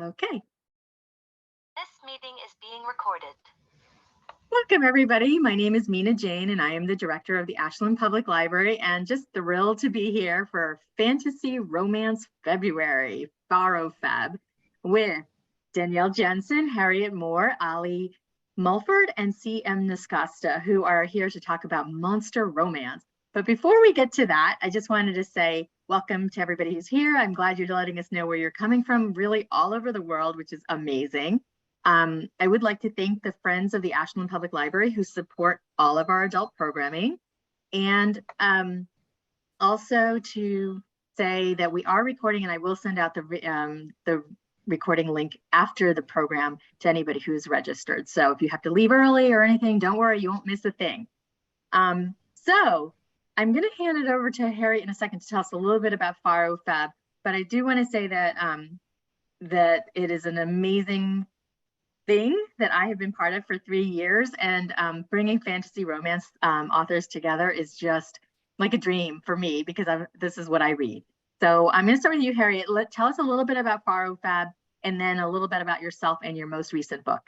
Okay. This meeting is being recorded. Welcome, everybody. My name is Mina Jane, and I am the director of the Ashland Public Library, and just thrilled to be here for Fantasy Romance February, FaRoFeb, with Danielle Jensen, Harriet Moore, Ali Mulford, and CM Nascosta, who are here to talk about monster romance. But before we get to that, I just wanted to say welcome to everybody who's here. I'm glad you're letting us know where you're coming from, really all over the world, which is amazing. I would like to thank the Friends of the Ashland Public Library who support all of our adult programming. And also to say that we are recording, and I will send out the recording link after the program to anybody who's registered. So if you have to leave early or anything, don't worry, you won't miss a thing. So I'm going to hand it over to Harriet in a second to tell us a little bit about FaRoFeb, but I do want to say that that it is an amazing thing that I have been part of for 3 years, and bringing fantasy romance authors together is just like a dream for me, because this is what I read. So I'm going to start with you, Harriet. Tell us a little bit about FaRoFeb, and then a little bit about yourself and your most recent book.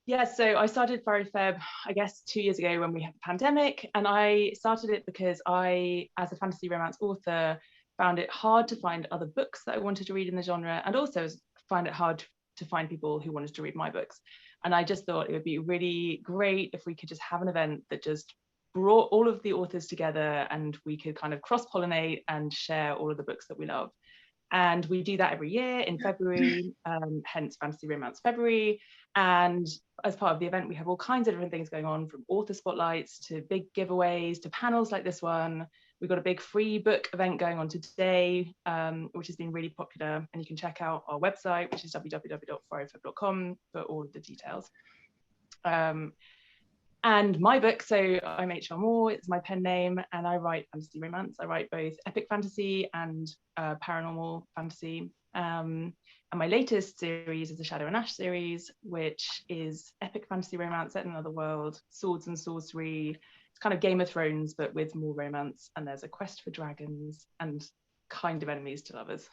Yeah, so I started FaRoFeb, I guess, 2 years ago when we had the pandemic, and I started it because I, as a fantasy romance author, found it hard to find other books that I wanted to read in the genre, and also find it hard to find people who wanted to read my books. And I just thought it would be really great if we could just have an event that just brought all of the authors together, and we could kind of cross-pollinate and share all of the books that we love. And we do that every year in February, hence Fantasy Romance February. And as part of the event, we have all kinds of different things going on, from author spotlights to big giveaways to panels like this one. We've got a big free book event going on today, which has been really popular. And you can check out our website, which is www.farofeb.com, for all of the details. And my book, so I'm H.R. Moore, it's my pen name, and I write fantasy romance. I write both epic fantasy and paranormal fantasy. And my latest series is the Shadow and Ash series, which is epic fantasy romance set in another world, swords and sorcery. It's kind of Game of Thrones, but with more romance. And there's a quest for dragons and kind of enemies to lovers.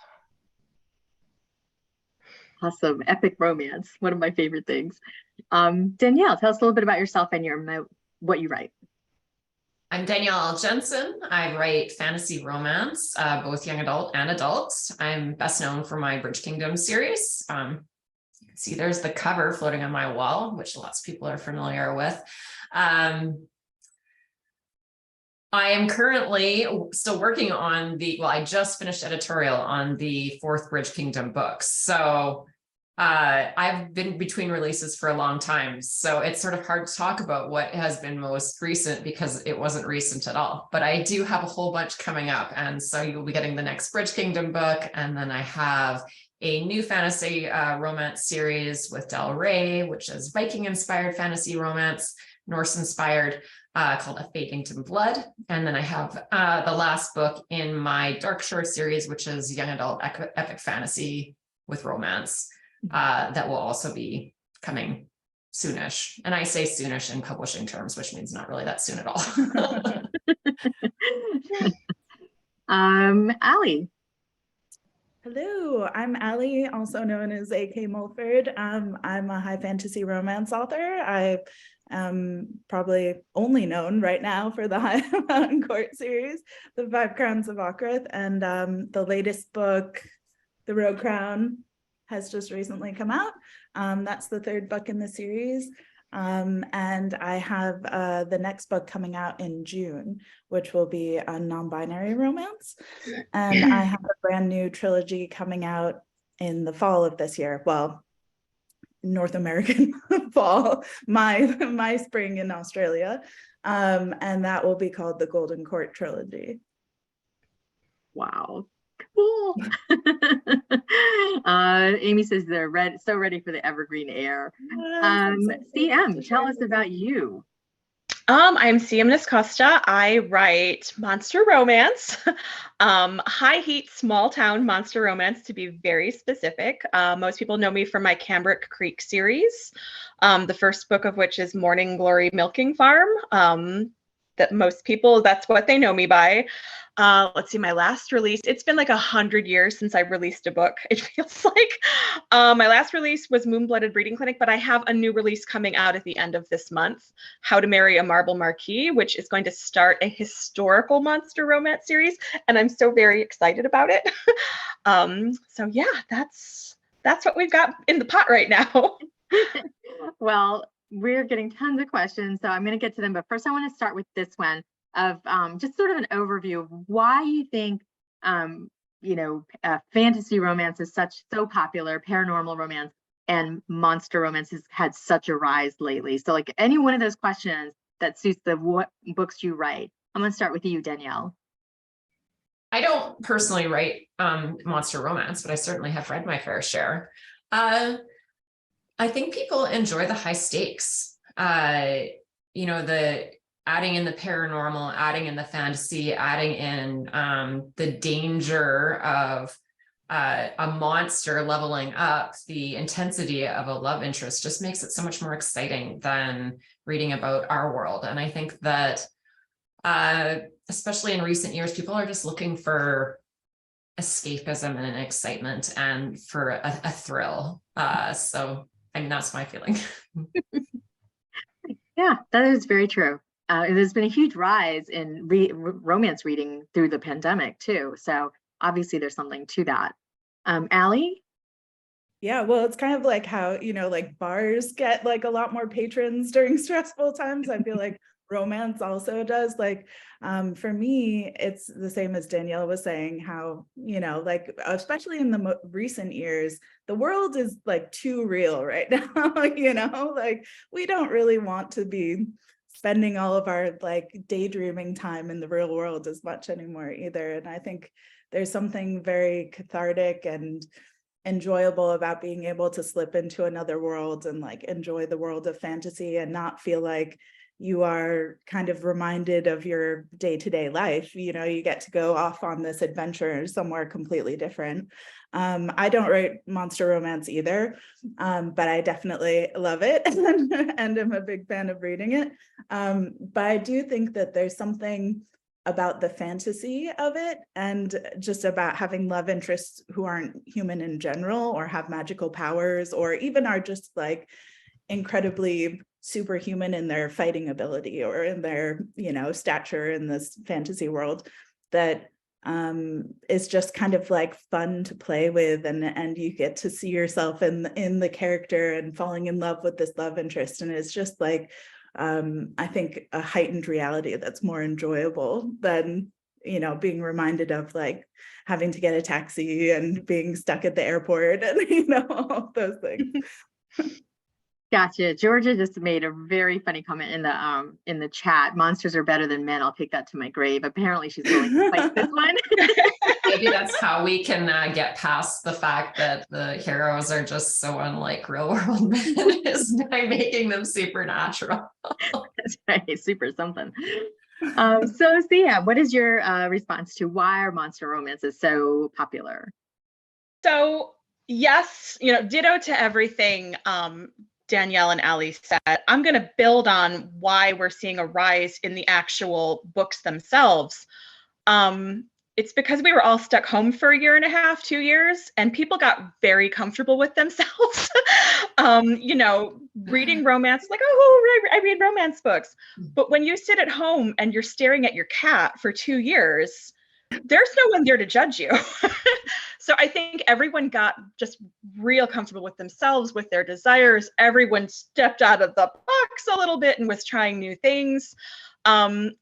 Awesome. Epic romance. One of my favorite things. Danielle, tell us a little bit about yourself and what you write. I'm Danielle L Jensen. I write fantasy romance, both young adult and adults. I'm best known for my Bridge Kingdom series. You can see there's the cover floating on my wall, which lots of people are familiar with. I am currently still working on I just finished editorial on the 4th Bridge Kingdom book. So I've been between releases for a long time. So it's sort of hard to talk about what has been most recent because it wasn't recent at all. But I do have a whole bunch coming up. And so you'll be getting the next Bridge Kingdom book. And then I have a new fantasy romance series with Del Rey, which is Viking-inspired fantasy romance, Norse-inspired, called A Fadington Blood. And then I have the last book in my Dark Shore series, which is young adult epic fantasy with romance, that will also be coming soonish. And I say soonish in publishing terms, which means not really that soon at all. Ali. Hello, I'm Ali, also known as A.K. Mulford. I'm a high fantasy romance author. I am probably only known right now for the High Mountain Court series, The Five Crowns of Okrith, and the latest book, The Rogue Crown, has just recently come out. That's the 3rd book in the series. And I have the next book coming out in June, which will be a non-binary romance. And I have a brand new trilogy coming out in the fall of this year. Well, North American fall, my spring in Australia. And that will be called the Golden Court Trilogy. Wow. Cool. Amy says they're so ready for the evergreen air. CM, tell us about you. I'm CM Nascosta. I write monster romance, high heat, small town monster romance, to be very specific. Most people know me from my Cambric Creek series, the first book of which is Morning Glory Milking Farm. that most people, that's what they know me by. Let's see, my last release, it's been like 100 years since I released a book, it feels like. My last release was Moon-Blooded Reading Clinic, but I have a new release coming out at the end of this month, How to Marry a Marble Marquis, which is going to start a historical monster romance series, and I'm so very excited about it. So yeah, that's what we've got in the pot right now. Well, we're getting tons of questions, so I'm going to get to them. But first, I want to start with this one of just sort of an overview of why you think, fantasy romance is so popular, paranormal romance and monster romance has had such a rise lately. So like any one of those questions that suits what books you write. I'm going to start with you, Danielle. I don't personally write monster romance, but I certainly have read my fair share. I think people enjoy the high stakes, the adding in the paranormal, adding in the fantasy, adding in the danger of a monster leveling up, the intensity of a love interest just makes it so much more exciting than reading about our world. And I think that especially in recent years, people are just looking for escapism and an excitement and for a thrill. So, I mean, that's my feeling. Yeah, that is very true. There's been a huge rise in romance reading through the pandemic too. So obviously there's something to that. Allie? Yeah, well, it's kind of like how, like bars get like a lot more patrons during stressful times. I feel like romance also does. Like for me, it's the same as Danielle was saying, how, like especially in the recent years, the world is like too real right now. Like we don't really want to be spending all of our like daydreaming time in the real world as much anymore either. And I think there's something very cathartic and enjoyable about being able to slip into another world and like enjoy the world of fantasy and not feel like you are kind of reminded of your day-to-day life. You get to go off on this adventure somewhere completely different. I don't write monster romance either, but I definitely love it and am a big fan of reading it. But I do think that there's something about the fantasy of it and just about having love interests who aren't human in general or have magical powers or even are just like incredibly superhuman in their fighting ability or in their stature in this fantasy world that is just kind of like fun to play with, and you get to see yourself in the character and falling in love with this love interest, and it's just like I think a heightened reality that's more enjoyable than being reminded of like having to get a taxi and being stuck at the airport and all those things. Gotcha. Georgia just made a very funny comment in the chat. Monsters are better than men. I'll take that to my grave. Apparently she's willing to fight this one. Maybe that's how we can get past the fact that the heroes are just so unlike real world men, is by making them supernatural. That's right. Super something. So yeah, what is your response to why are monster romances so popular? So yes, ditto to everything Danielle and Allie said. I'm going to build on why we're seeing a rise in the actual books themselves. It's because we were all stuck home for 1.5 to 2 years, and people got very comfortable with themselves. Reading romance, like, oh, I read romance books. But when you sit at home and you're staring at your cat for 2 years, there's no one there to judge you. So I think everyone got just real comfortable with themselves, with their desires. Everyone stepped out of the box a little bit and was trying new things. And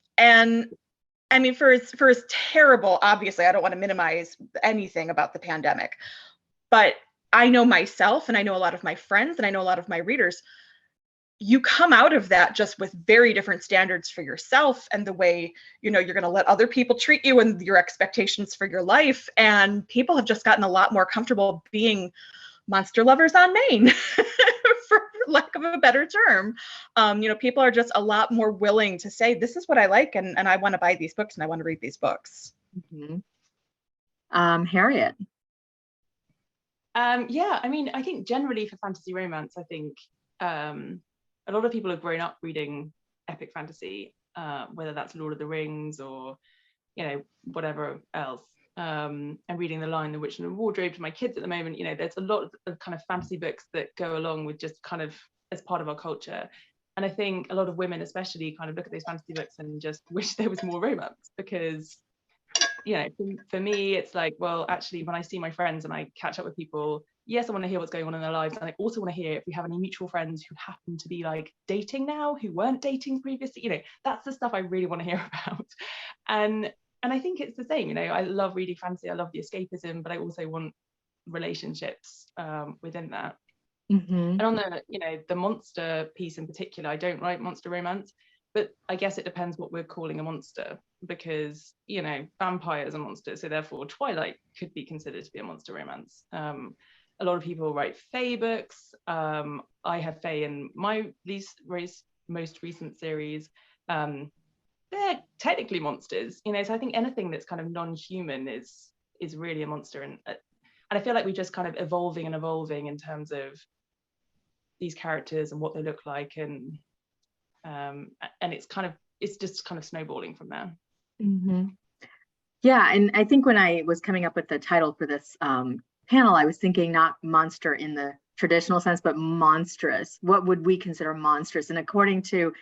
I mean, for as terrible, obviously, I don't want to minimize anything about the pandemic, but I know myself and I know a lot of my friends and I know a lot of my readers, you come out of that just with very different standards for yourself and the way, you're going to let other people treat you and your expectations for your life. And people have just gotten a lot more comfortable being monster lovers on Main, for lack of a better term. People are just a lot more willing to say, this is what I like, and I want to buy these books and I want to read these books. Mm-hmm. Harriet. Yeah, I mean, I think generally for fantasy romance, I think a lot of people have grown up reading epic fantasy. whether that's Lord of the Rings or, you know, whatever else. I'm reading The Lion, the Witch, and the Wardrobe to my kids at the moment. You know, there's a lot of kind of fantasy books that go along with just kind of as part of our culture. And I think a lot of women especially kind of look at those fantasy books and just wish there was more romance, because, you know, for me, it's like, well, actually, when I see my friends and I catch up with people, yes, I want to hear what's going on in their lives. And I also want to hear if we have any mutual friends who happen to be like dating now, who weren't dating previously. You know, that's the stuff I really want to hear about. And I think it's the same, you know, I love reading fantasy, I love the escapism, but I also want relationships within that. And on the, you know, the monster piece in particular, I don't write monster romance, but I guess it depends what we're calling a monster, because, you know, vampires are monsters, so therefore Twilight could be considered to be a monster romance. A lot of people write fae books. I have fae in my most recent series. They're technically monsters, you know, so I think anything that's kind of non-human is really a monster. And I feel like we're just kind of evolving in terms of these characters and what they look like, and it's just kind of snowballing from there. Yeah, and I think when I was coming up with the title for this panel, I was thinking not monster in the traditional sense, but monstrous. What would we consider monstrous? And according to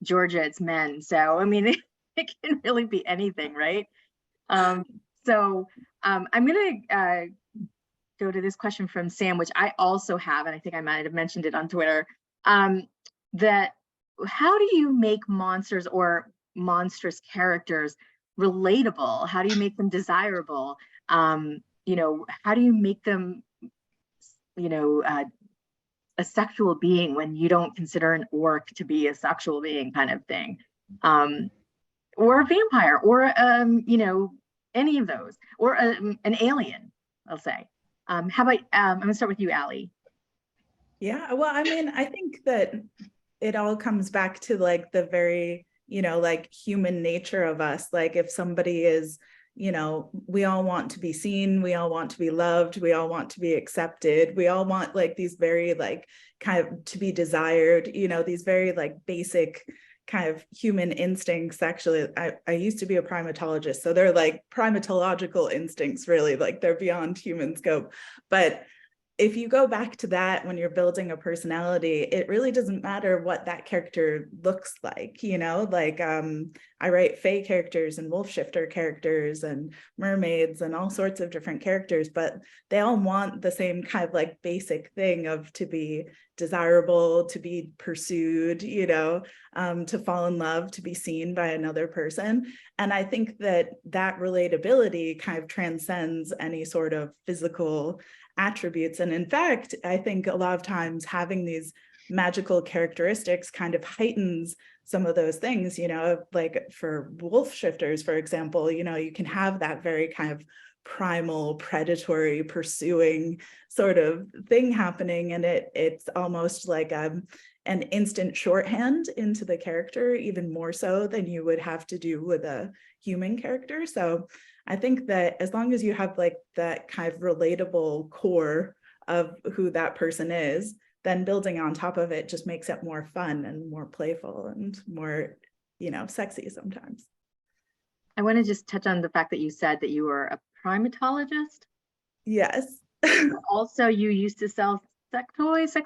Georgia, it's men. So, I mean, it can really be anything, right? I'm going to go to this question from Sam, which I also have, and I think I might have mentioned it on Twitter, that how do you make monsters or monstrous characters relatable? How do you make them desirable? You know, how do you make them, you know, a sexual being when you don't consider an orc to be a sexual being, kind of thing, or a vampire, or you know, any of those, or an alien, I'll say. How about I'm gonna start with you, Allie. Yeah, well, I mean, I think that it all comes back to like the very, you know, like human nature of us. Like if somebody is, you know, we all want to be seen, we all want to be loved, we all want to be accepted, we all want like these very like kind of to be desired, you know, these very like basic kind of human instincts. Actually, I used to be a primatologist, so they're like primatological instincts, really, like they're beyond human scope. But if you go back to that when you're building a personality, it really doesn't matter what that character looks like, you know, like I write fae characters and wolf shifter characters and mermaids and all sorts of different characters, but they all want the same kind of like basic thing of to be desirable, to be pursued, you know, to fall in love, to be seen by another person. And I think that that relatability kind of transcends any sort of physical attributes. And in fact, I think a lot of times having these magical characteristics kind of heightens some of those things, you know, like for wolf shifters, for example, you know, you can have that very kind of primal, predatory, pursuing sort of thing happening. And it's almost like an instant shorthand into the character, even more so than you would have to do with a human character. So I think that as long as you have like that kind of relatable core of who that person is, then building on top of it just makes it more fun and more playful and more, you know, sexy sometimes. I want to just touch on the fact that you said that you were a primatologist. Yes. Also, you used to sell sex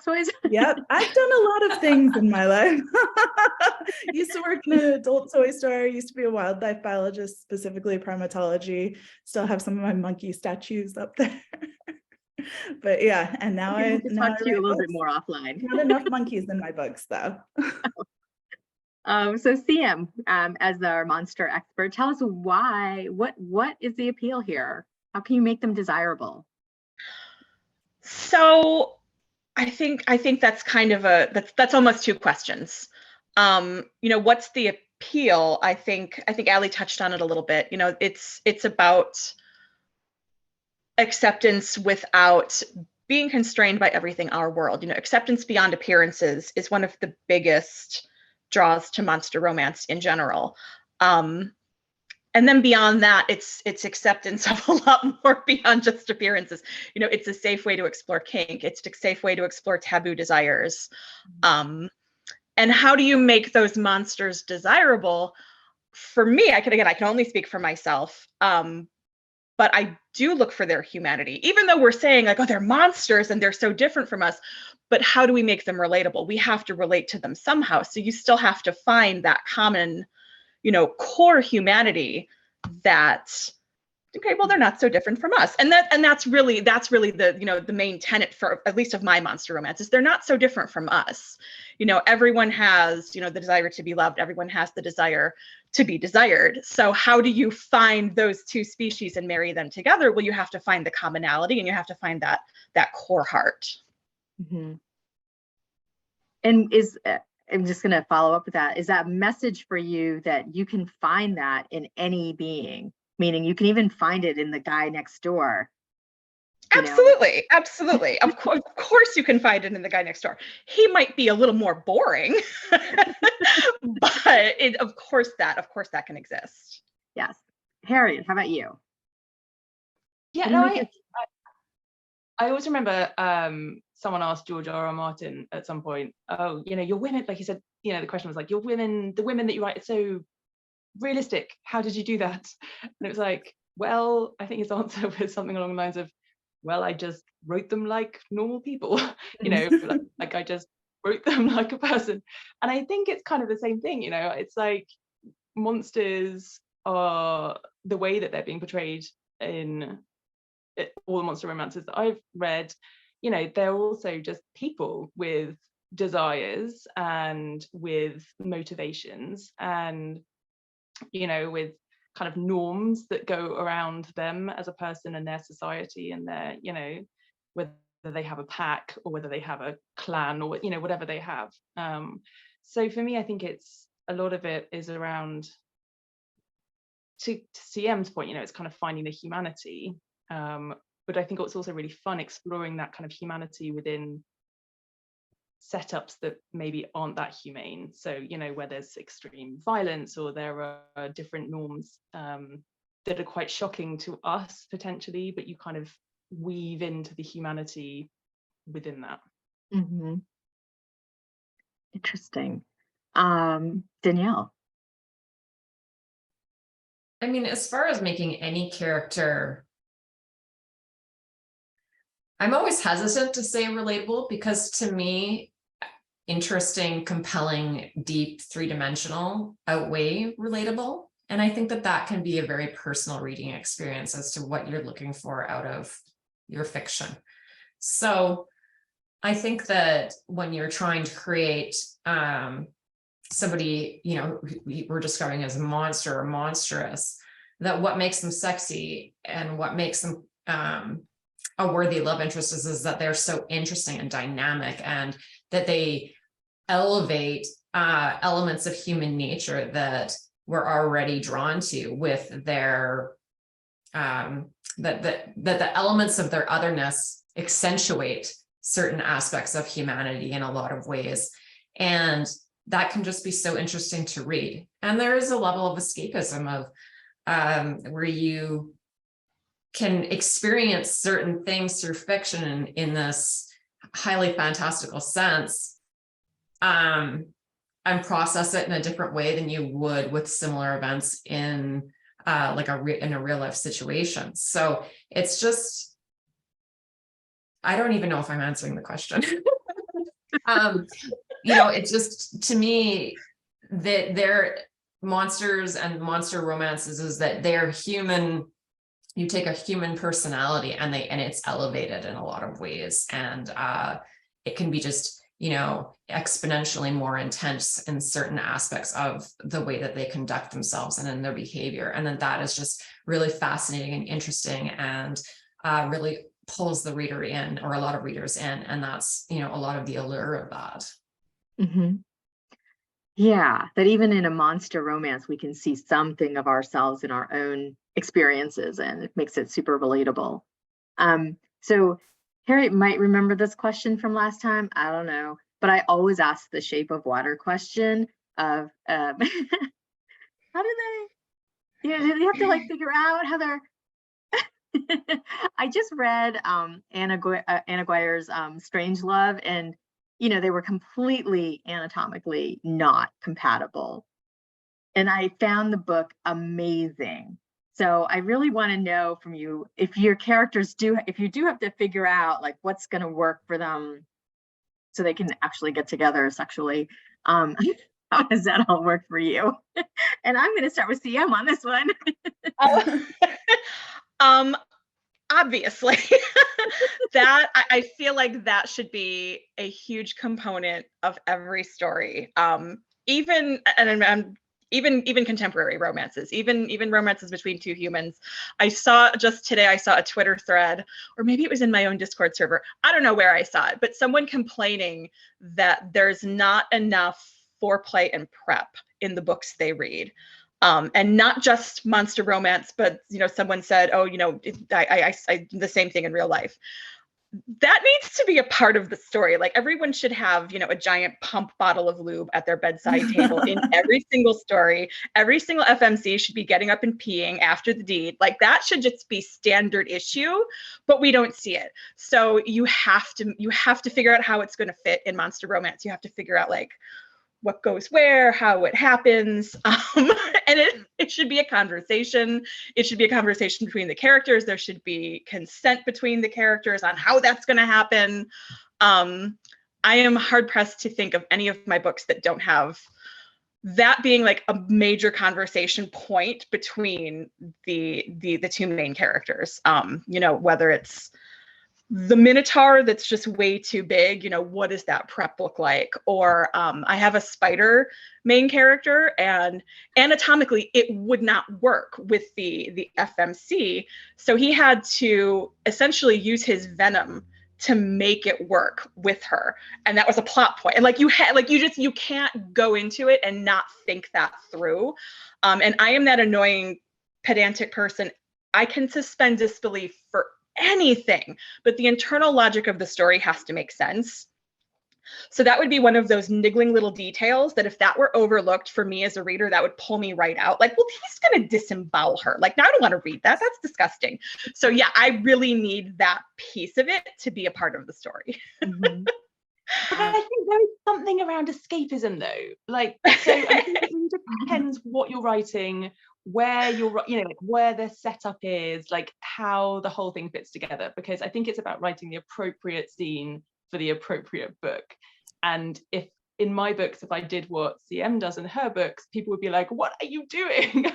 toys. Yep, I've done a lot of things in my life. Used to work in an adult toy store, used to be a wildlife biologist, specifically primatology. Still have some of my monkey statues up there. But yeah, and now I talk to you a little bit more offline. Not enough monkeys in my books though. So CM, as our monster expert, tell us why, what is the appeal here? How can you make them desirable? So I think that's kind of that's almost two questions. You know, what's the appeal? I think Allie touched on it a little bit. You know, it's about acceptance without being constrained by everything in our world. You know, acceptance beyond appearances is one of the biggest draws to monster romance in general. And then beyond that, it's acceptance of a lot more beyond just appearances. You know, it's a safe way to explore kink. It's a safe way to explore taboo desires. And And how do you make those monsters desirable? For me, I can only speak for myself. But I do look for their humanity, even though we're saying like, oh, they're monsters and they're so different from us. But how do we make them relatable? We have to relate to them somehow. So you still have to find that common, core humanity that, okay, well, they're not so different from us. And that's really the, the main tenet for at least of my monster romances. They're not so different from us. Everyone has, the desire to be loved. Everyone has the desire to be desired. So how do you find those two species and marry them together? Well, you have to find the commonality and you have to find that core heart. Mm-hmm. And I'm just going to follow up with that. Is that message for you that you can find that in any being? Meaning you can even find it in the guy next door. Absolutely. Absolutely. Of course you can find it in the guy next door. He might be a little more boring, but of course that can exist. Yes. Harriet, how about you? Yeah, no, I always remember someone asked George R.R. Martin at some point, oh, your women, like he said, the question was like, the women that you write are so realistic. How did you do that? And it was like, well, I think his answer was something along the lines of, well, I just wrote them like normal people, like I just wrote them like a person. And I think it's kind of the same thing, it's like monsters are the way that they're being portrayed in all the monster romances that I've read, they're also just people with desires and with motivations and, with kind of norms that go around them as a person and their society and their, whether they have a pack or whether they have a clan or, whatever they have. So for me, I think it's a lot of it is around, to CM's point, it's kind of finding the humanity. But I think it's also really fun exploring that kind of humanity within setups that maybe aren't that humane. So, where there's extreme violence or there are different norms that are quite shocking to us potentially, but you kind of weave into the humanity within that. Mm-hmm. Interesting. Danielle. I mean, as far as making any character, I'm always hesitant to say relatable because to me, interesting, compelling, deep, three-dimensional outweigh relatable. And I think that can be a very personal reading experience as to what you're looking for out of your fiction. So I think that when you're trying to create somebody, we're describing as a monster or monstrous, that what makes them sexy and what makes them a worthy love interest is that they're so interesting and dynamic and that they elevate elements of human nature that we're already drawn to with their that the elements of their otherness accentuate certain aspects of humanity in a lot of ways. And that can just be so interesting to read. And there is a level of escapism of where you can experience certain things through fiction in this highly fantastical sense, and process it in a different way than you would with similar events in in a real life situation. So it's just, I don't even know if I'm answering the question. It's just, to me, that they're monsters and monster romances is that they're human. You take a human personality and it's elevated in a lot of ways. And it can be just, exponentially more intense in certain aspects of the way that they conduct themselves and in their behavior. And then that is just really fascinating and interesting and really pulls the reader in, or a lot of readers in. And that's, a lot of the allure of that. Mm-hmm. Yeah, that even in a monster romance, we can see something of ourselves in our own experiences, and it makes it super relatable. So Harriet might remember this question from last time. I don't know, but I always ask the shape of water question of how do they, they have to figure out how they're. I just read Anna Guire's Strange Love, and they were completely anatomically not compatible. And I found the book amazing. So I really want to know from you if your characters if you do have to figure out like what's going to work for them so they can actually get together sexually. How does that all work for you? And I'm going to start with CM on this one. Obviously, that I feel like that should be a huge component of every story. Even contemporary romances, even romances between two humans. Just today I saw a Twitter thread, or maybe it was in my own Discord server. I don't know where I saw it, but someone complaining that there's not enough foreplay and prep in the books they read. And not just monster romance, but someone said, "Oh, I the same thing in real life." That needs to be a part of the story. Like everyone should have, a giant pump bottle of lube at their bedside table in every single story. Every single FMC should be getting up and peeing after the deed. Like that should just be standard issue, but we don't see it. So you have to figure out how it's going to fit in monster romance. You have to figure out like what goes where, how it happens. And it should be a conversation. It should be a conversation between the characters. There should be consent between the characters on how that's going to happen. I am hard pressed to think of any of my books that don't have that being like a major conversation point between the two main characters. Whether it's the Minotaur that's just way too big, what does that prep look like? Or I have a spider main character, and anatomically it would not work with the FMC. So he had to essentially use his venom to make it work with her. And that was a plot point. And you can't go into it and not think that through. And I am that annoying pedantic person. I can suspend disbelief for anything, but the internal logic of the story has to make sense. So that would be one of those niggling little details that if that were overlooked for me as a reader, that would pull me right out. Like, well, he's going to disembowel her. Like, now I don't want to read that. That's disgusting. So yeah, I really need that piece of it to be a part of the story. Mm-hmm. But I think there is something around escapism though. Like, so I think it really depends what you're writing, where you're, like where the setup is, like how the whole thing fits together. Because I think it's about writing the appropriate scene for the appropriate book. And if in my books, if I did what CM does in her books, people would be like, "What are you doing?"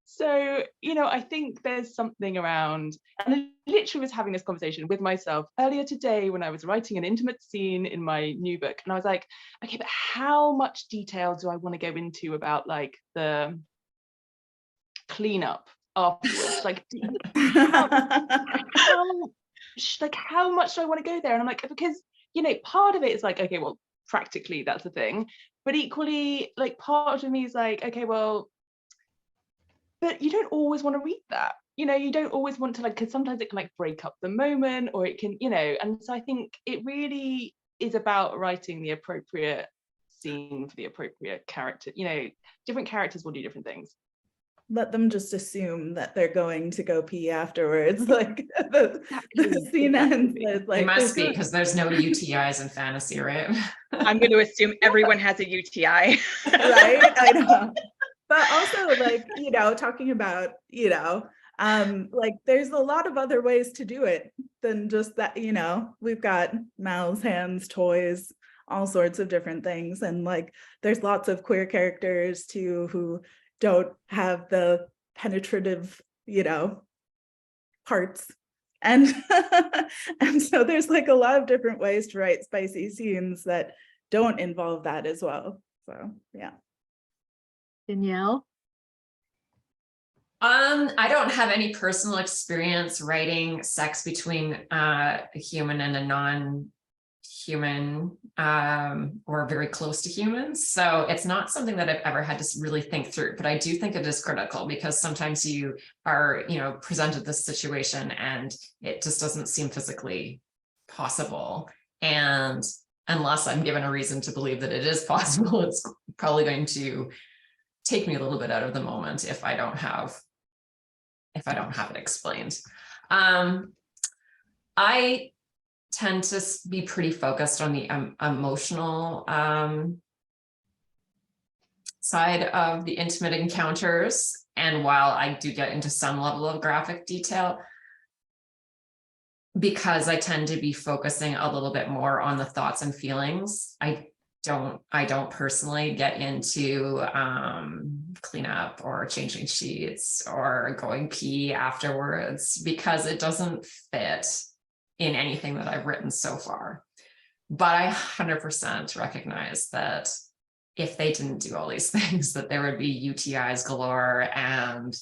So, I think there's something around, and I literally was having this conversation with myself earlier today when I was writing an intimate scene in my new book. And I was like, okay, but how much detail do I want to go into about like the cleanup afterwards? Like, how much do I want to go there? And I'm like, because, part of it is like, okay, well, practically that's a thing. But equally, like part of me is like, okay, well, but you don't always want to read that. You don't always want to, like, because sometimes it can like break up the moment, or it can, and so I think it really is about writing the appropriate scene for the appropriate character. Different characters will do different things. Let them just assume that they're going to go pee afterwards. Like the scene ends. Like, it must be, because there's no UTIs in fantasy, right? I'm going to assume everyone has a UTI. Right? I know. But also, like, talking about, like there's a lot of other ways to do it than just that, we've got mouths, hands, toys, all sorts of different things. And like, there's lots of queer characters too who don't have the penetrative, parts. And, and so there's like a lot of different ways to write spicy scenes that don't involve that as well. So, yeah. Danielle? I don't have any personal experience writing sex between a human and a non-human, or very close to humans. So it's not something that I've ever had to really think through, but I do think it is critical, because sometimes you are, presented this situation and it just doesn't seem physically possible. And unless I'm given a reason to believe that it is possible, it's probably going to take me a little bit out of the moment if I don't have it explained. I tend to be pretty focused on the emotional side of the intimate encounters. And while I do get into some level of graphic detail, because I tend to be focusing a little bit more on the thoughts and feelings, I don't personally get into cleanup or changing sheets or going pee afterwards, because it doesn't fit in anything that I've written so far. But I 100% recognize that if they didn't do all these things, that there would be UTIs galore and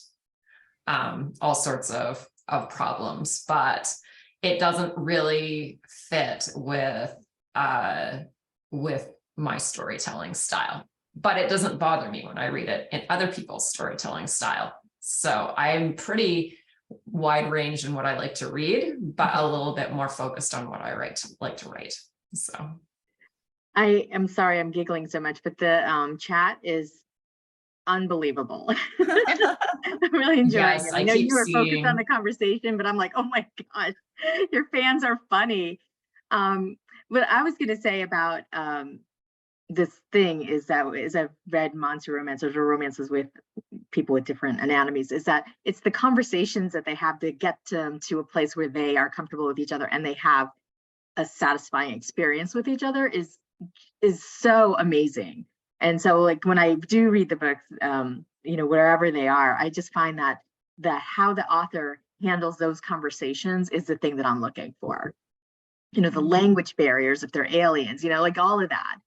all sorts of problems. But it doesn't really fit with my storytelling style. But it doesn't bother me when I read it in other people's storytelling style. So I'm pretty wide range in what I like to read, but a little bit more focused on what I like to write. So I am sorry I'm giggling so much, but the chat is unbelievable. I'm really enjoying it. I know you were focused on the conversation, but I'm like, oh my gosh, your fans are funny. What I was going to say about this thing is that as I've read monster romances or romances with people with different anatomies, is that it's the conversations that they have to get to a place where they are comfortable with each other and they have a satisfying experience with each other is so amazing. And so like when I do read the books, you know, wherever they are, I just find that how the author handles those conversations is the thing that I'm looking for. You know, the language barriers, if they're aliens, you know, like all of that.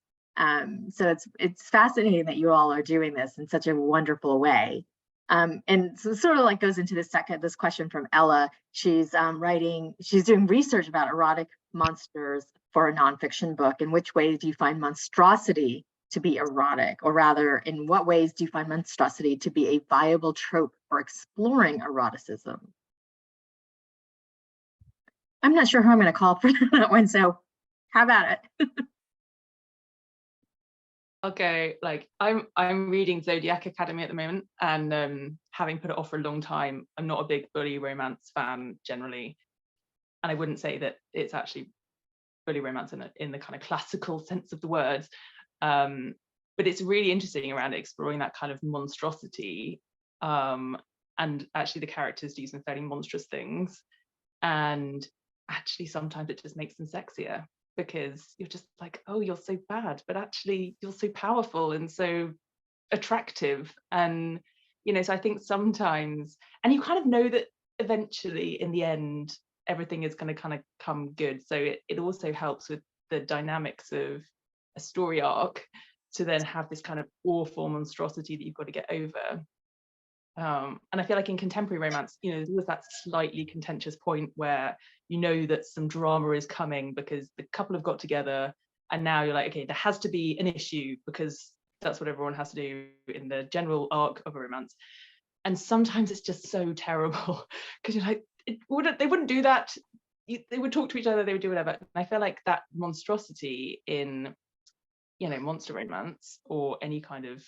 So it's fascinating that you all are doing this in such a wonderful way. And so sort of like goes into this question from Ella. She's doing research about erotic monsters for a nonfiction book. In which ways do you find monstrosity to be erotic? Or rather, in what ways do you find monstrosity to be a viable trope for exploring eroticism? I'm not sure who I'm going to call for that one, so how about it? Okay, like I'm reading Zodiac Academy at the moment, and having put it off for a long time, I'm not a big bully romance fan generally, and I wouldn't say that it's actually bully romance in the kind of classical sense of the words, but it's really interesting around exploring that kind of monstrosity, and actually the characters do some fairly monstrous things, and actually sometimes it just makes them sexier, because you're just like, oh, you're so bad, but actually you're so powerful and so attractive. And, you know, so I think sometimes, and you kind of know that eventually in the end, everything is going to kind of come good. So it also helps with the dynamics of a story arc to then have this kind of awful monstrosity that you've got to get over. And I feel like in contemporary romance, you know, there's always that slightly contentious point where you know that some drama is coming because the couple have got together, and now you're like, okay, there has to be an issue because that's what everyone has to do in the general arc of a romance. And sometimes it's just so terrible because you're like, they wouldn't do that. They would talk to each other, they would do whatever. And I feel like that monstrosity in, you know, monster romance or any kind of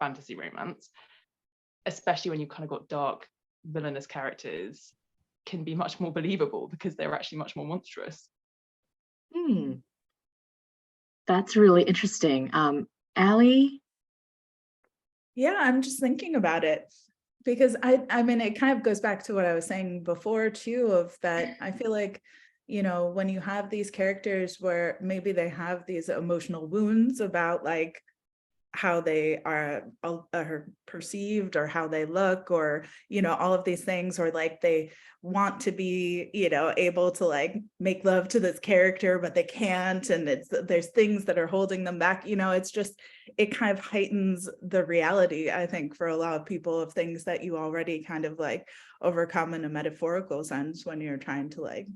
fantasy romance, especially when you've kind of got dark villainous characters, can be much more believable because they're actually much more monstrous. That's really interesting. Allie? Yeah, I'm just thinking about it because I mean, it kind of goes back to what I was saying before too, of that I feel like, you know, when you have these characters where maybe they have these emotional wounds about like how they are perceived or how they look, or, you know, all of these things, or like they want to be, you know, able to like make love to this character, but they can't. And there's things that are holding them back, you know, it's just, it kind of heightens the reality, I think, for a lot of people of things that you already kind of like overcome in a metaphorical sense when you're trying to like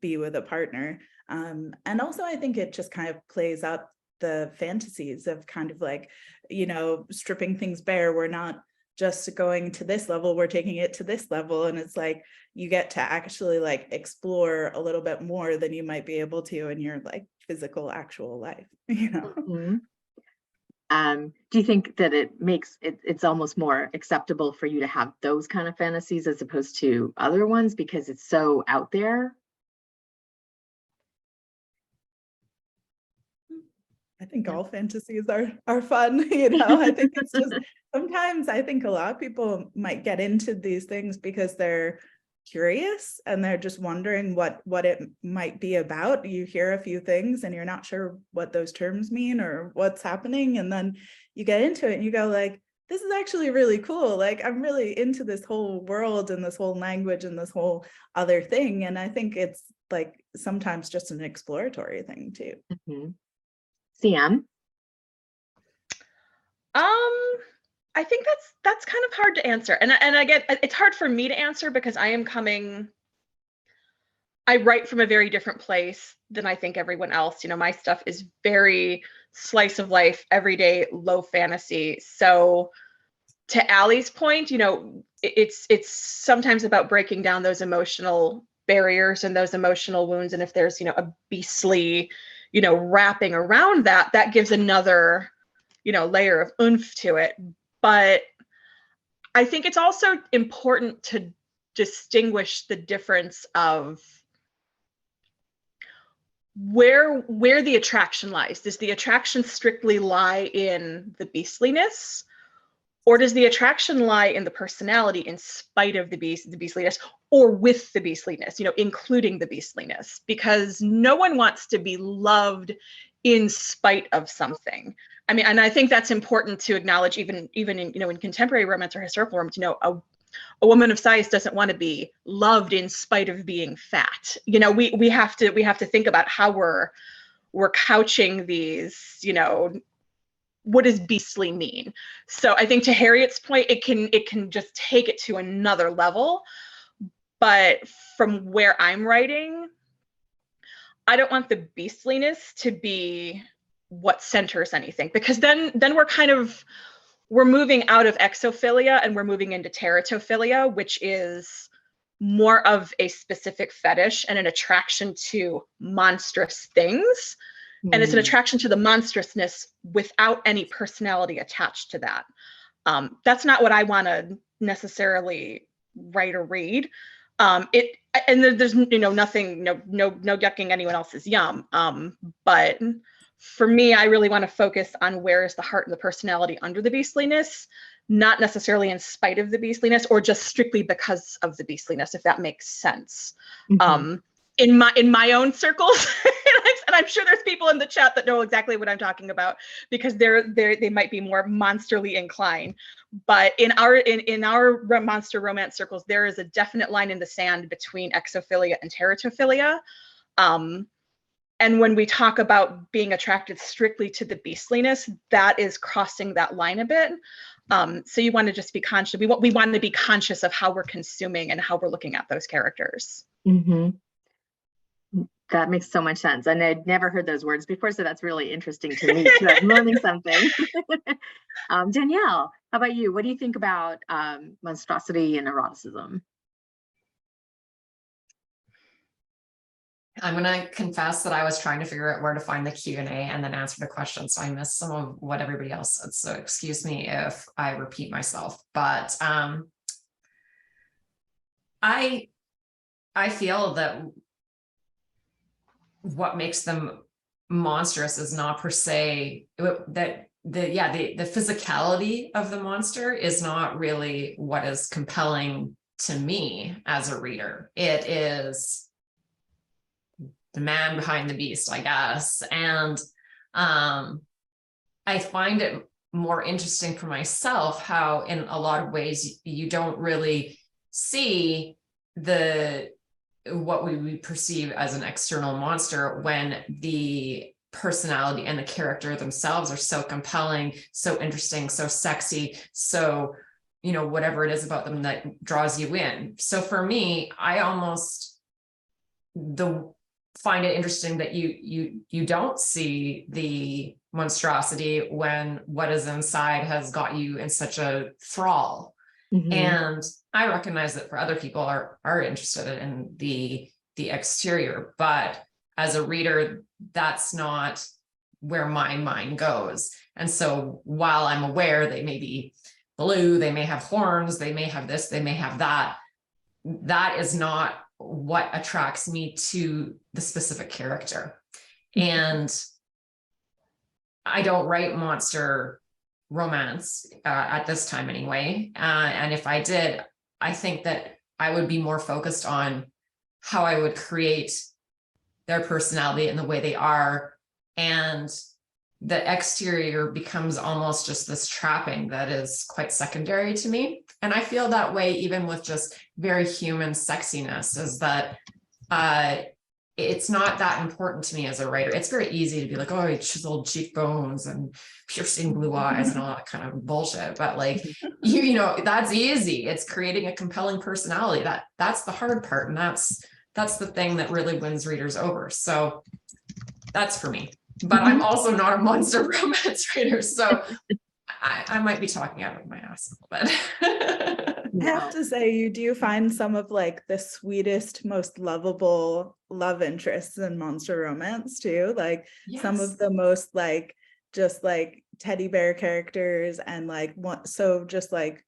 be with a partner. And also I think it just kind of plays up the fantasies of kind of like, you know, stripping things bare. We're not just going to this level, we're taking it to this level. And it's like, you get to actually like explore a little bit more than you might be able to in your like physical, actual life, you know? Do you think that it makes it's almost more acceptable for you to have those kind of fantasies as opposed to other ones because it's so out there? I think all fantasies are fun, I think it's just sometimes I think a lot of people might get into these things because they're curious and they're just wondering what it might be about. You hear a few things and you're not sure what those terms mean or what's happening, and then you get into it and you go like, this is actually really cool. Like, I'm really into this whole world and this whole language and this whole other thing. And I think it's like sometimes just an exploratory thing too. Mm-hmm. CM? I think that's kind of hard to answer. And again, it's hard for me to answer because I write from a very different place than I think everyone else. My stuff is very slice of life, everyday, low fantasy. So to Allie's point, it's sometimes about breaking down those emotional barriers and those emotional wounds. And if there's, a beastly, wrapping around that gives another, layer of oomph to it. But I think it's also important to distinguish the difference of where the attraction lies. Does the attraction strictly lie in the beastliness, or does the attraction lie in the personality in spite of the beastliness, or with the beastliness, including the beastliness? Because no one wants to be loved in spite of something. I mean, and I think that's important to acknowledge, even in, in contemporary romance or historical romance. A woman of size doesn't want to be loved in spite of being fat. We have to think about how we're couching these, what does beastly mean? So I think to Harriet's point, it can just take it to another level. But from where I'm writing, I don't want the beastliness to be what centers anything, because then we're moving out of exophilia and we're moving into teratophilia, which is more of a specific fetish and an attraction to monstrous things. And it's an attraction to the monstrousness without any personality attached to that. That's not what I want to necessarily write or read. There's nothing, no yucking anyone else's yum. But for me, I really want to focus on where is the heart and the personality under the beastliness, not necessarily in spite of the beastliness or just strictly because of the beastliness, if that makes sense. Mm-hmm. In my own circles, and I'm sure there's people in the chat that know exactly what I'm talking about because they might be more monsterly inclined. But in our monster romance circles, there is a definite line in the sand between exophilia and teratophilia. And when we talk about being attracted strictly to the beastliness, that is crossing that line a bit. So you want to just be conscious. We want to be conscious of how we're consuming and how we're looking at those characters. Mm-hmm. That makes so much sense. And I'd never heard those words before, so that's really interesting to me too. I'm learning something. Danielle, how about you? What do you think about monstrosity and eroticism? I'm going to confess that I was trying to figure out where to find the Q&A and then answer the question. So I missed some of what everybody else said. So excuse me if I repeat myself, but I feel that what makes them monstrous is not per se that the physicality of the monster is not really what is compelling to me as a reader. It is the man behind the beast, I guess. And I find it more interesting for myself how in a lot of ways you don't really see what we would perceive as an external monster when the personality and the character themselves are so compelling, so interesting, so sexy, so whatever it is about them that draws you in. So for me, I almost find it interesting that you don't see the monstrosity when what is inside has got you in such a thrall. Mm-hmm. And I recognize that for other people are interested in the exterior, but as a reader, that's not where my mind goes. And so while I'm aware they may be blue, they may have horns, they may have this, they may have that, that is not what attracts me to the specific character. And I don't write monster romance at this time anyway. And if I did, I think that I would be more focused on how I would create their personality and the way they are. And the exterior becomes almost just this trapping that is quite secondary to me. And I feel that way even with just very human sexiness, is that it's not that important to me as a writer. It's very easy to be like, oh, chiseled cheekbones and piercing blue eyes and all that kind of bullshit. But like, you know, that's easy. It's creating a compelling personality. That's the hard part. And that's the thing that really wins readers over. So that's for me. But I'm also not a monster romance writer. So I might be talking out of my ass a little bit. I have to say, you do find some of like the sweetest, most lovable love interests in monster romance too. Like some of the most like just like teddy bear characters and like so just like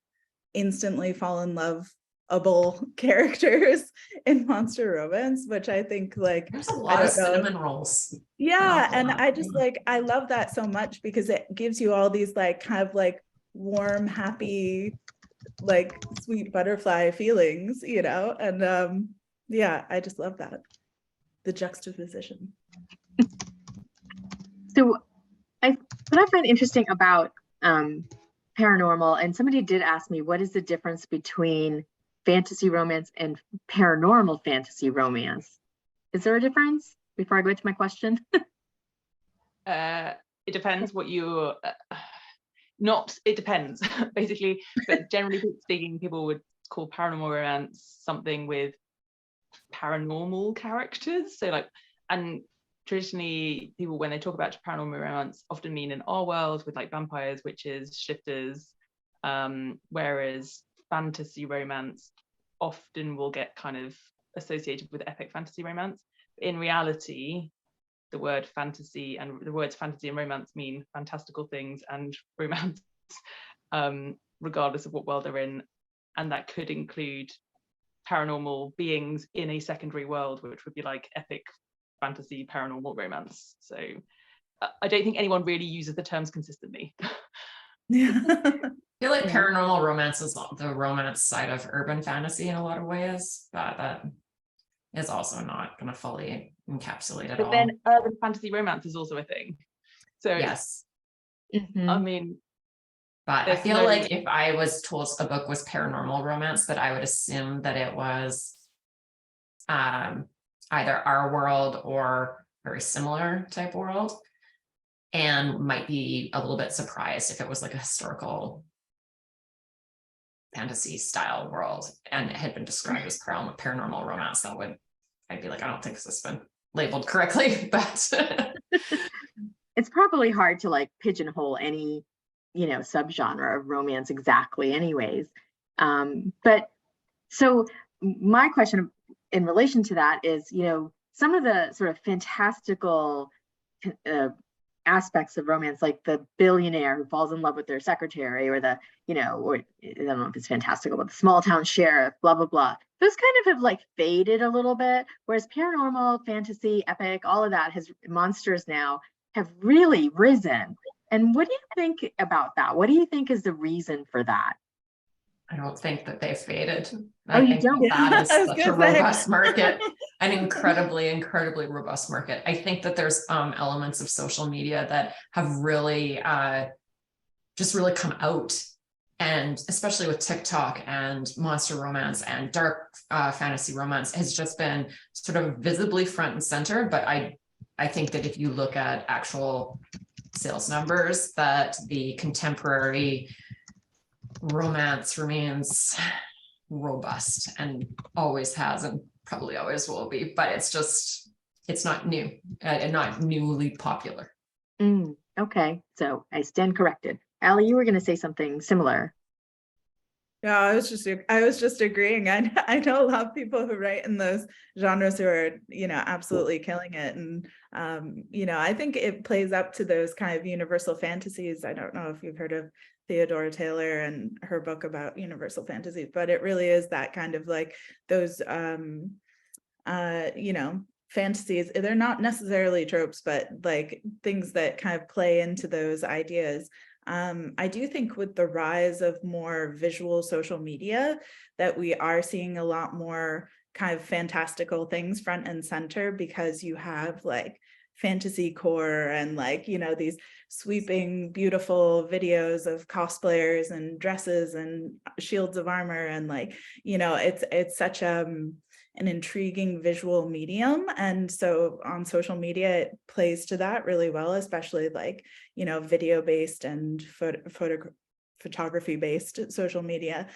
instantly fall in love-able characters in monster romance, which I think like there's a lot of cinnamon rolls. Yeah, and I just like I love that so much because it gives you all these like kind of like warm, happy, like sweet butterfly feelings, you know. And yeah, I just love that, the juxtaposition. So what I find interesting about paranormal, and somebody did ask me, what is the difference between fantasy romance and paranormal fantasy romance? Is there a difference before I go into my question? It depends what you it depends basically, but generally speaking, people would call paranormal romance something with paranormal characters. So like, and traditionally people, when they talk about paranormal romance, often mean in our world with like vampires, witches, shifters, whereas fantasy romance often will get kind of associated with epic fantasy romance. In reality, the word fantasy and the words fantasy and romance mean fantastical things and romance, regardless of what world they're in. And that could include paranormal beings in a secondary world, which would be like epic fantasy paranormal romance. So I don't think anyone really uses the terms consistently. Yeah. I feel like paranormal romance is the romance side of urban fantasy in a lot of ways, but that is also not going to fully encapsulate it all. But then urban fantasy romance is also a thing. So yes. I mean, but I feel like if I was told a book was paranormal romance, that I would assume that it was either our world or very similar type world, and might be a little bit surprised if it was like a historical fantasy style world and it had been described as paranormal romance. I'd be like, I don't think this has been labeled correctly. But it's probably hard to like pigeonhole any, you know, subgenre of romance exactly anyways. But so my question in relation to that is, you know, some of the sort of fantastical aspects of romance, like the billionaire who falls in love with their secretary, or the, you know, or I don't know if it's fantastical, but the small town sheriff, blah, blah, blah. Those kind of have like faded a little bit, whereas paranormal, fantasy, epic, all of that monsters now have really risen. And what do you think about that? What do you think is the reason for that? I don't think that they've faded. I think that is such a robust market, an incredibly, incredibly robust market. I think that there's elements of social media that have really just really come out, and especially with TikTok and monster romance and dark fantasy romance has just been sort of visibly front and center. But I think that if you look at actual sales numbers, that the contemporary romance remains robust and always has and probably always will be, but it's not new and not newly popular. Okay, so I stand corrected. Allie, you were going to say something similar. No, I was just agreeing. I know a lot of people who write in those genres who are, you know, absolutely killing it. And, you know, I think it plays up to those kind of universal fantasies. I don't know if you've heard of Theodora Taylor and her book about universal fantasies, but it really is that kind of like those, you know, fantasies. They're not necessarily tropes, but like things that kind of play into those ideas. I do think with the rise of more visual social media that we are seeing a lot more kind of fantastical things front and center, because you have like fantasy core and like, you know, these sweeping beautiful videos of cosplayers and dresses and shields of armor, and like, you know, it's such an intriguing visual medium. And so on social media it plays to that really well, especially like, you know, video based and photography based social media.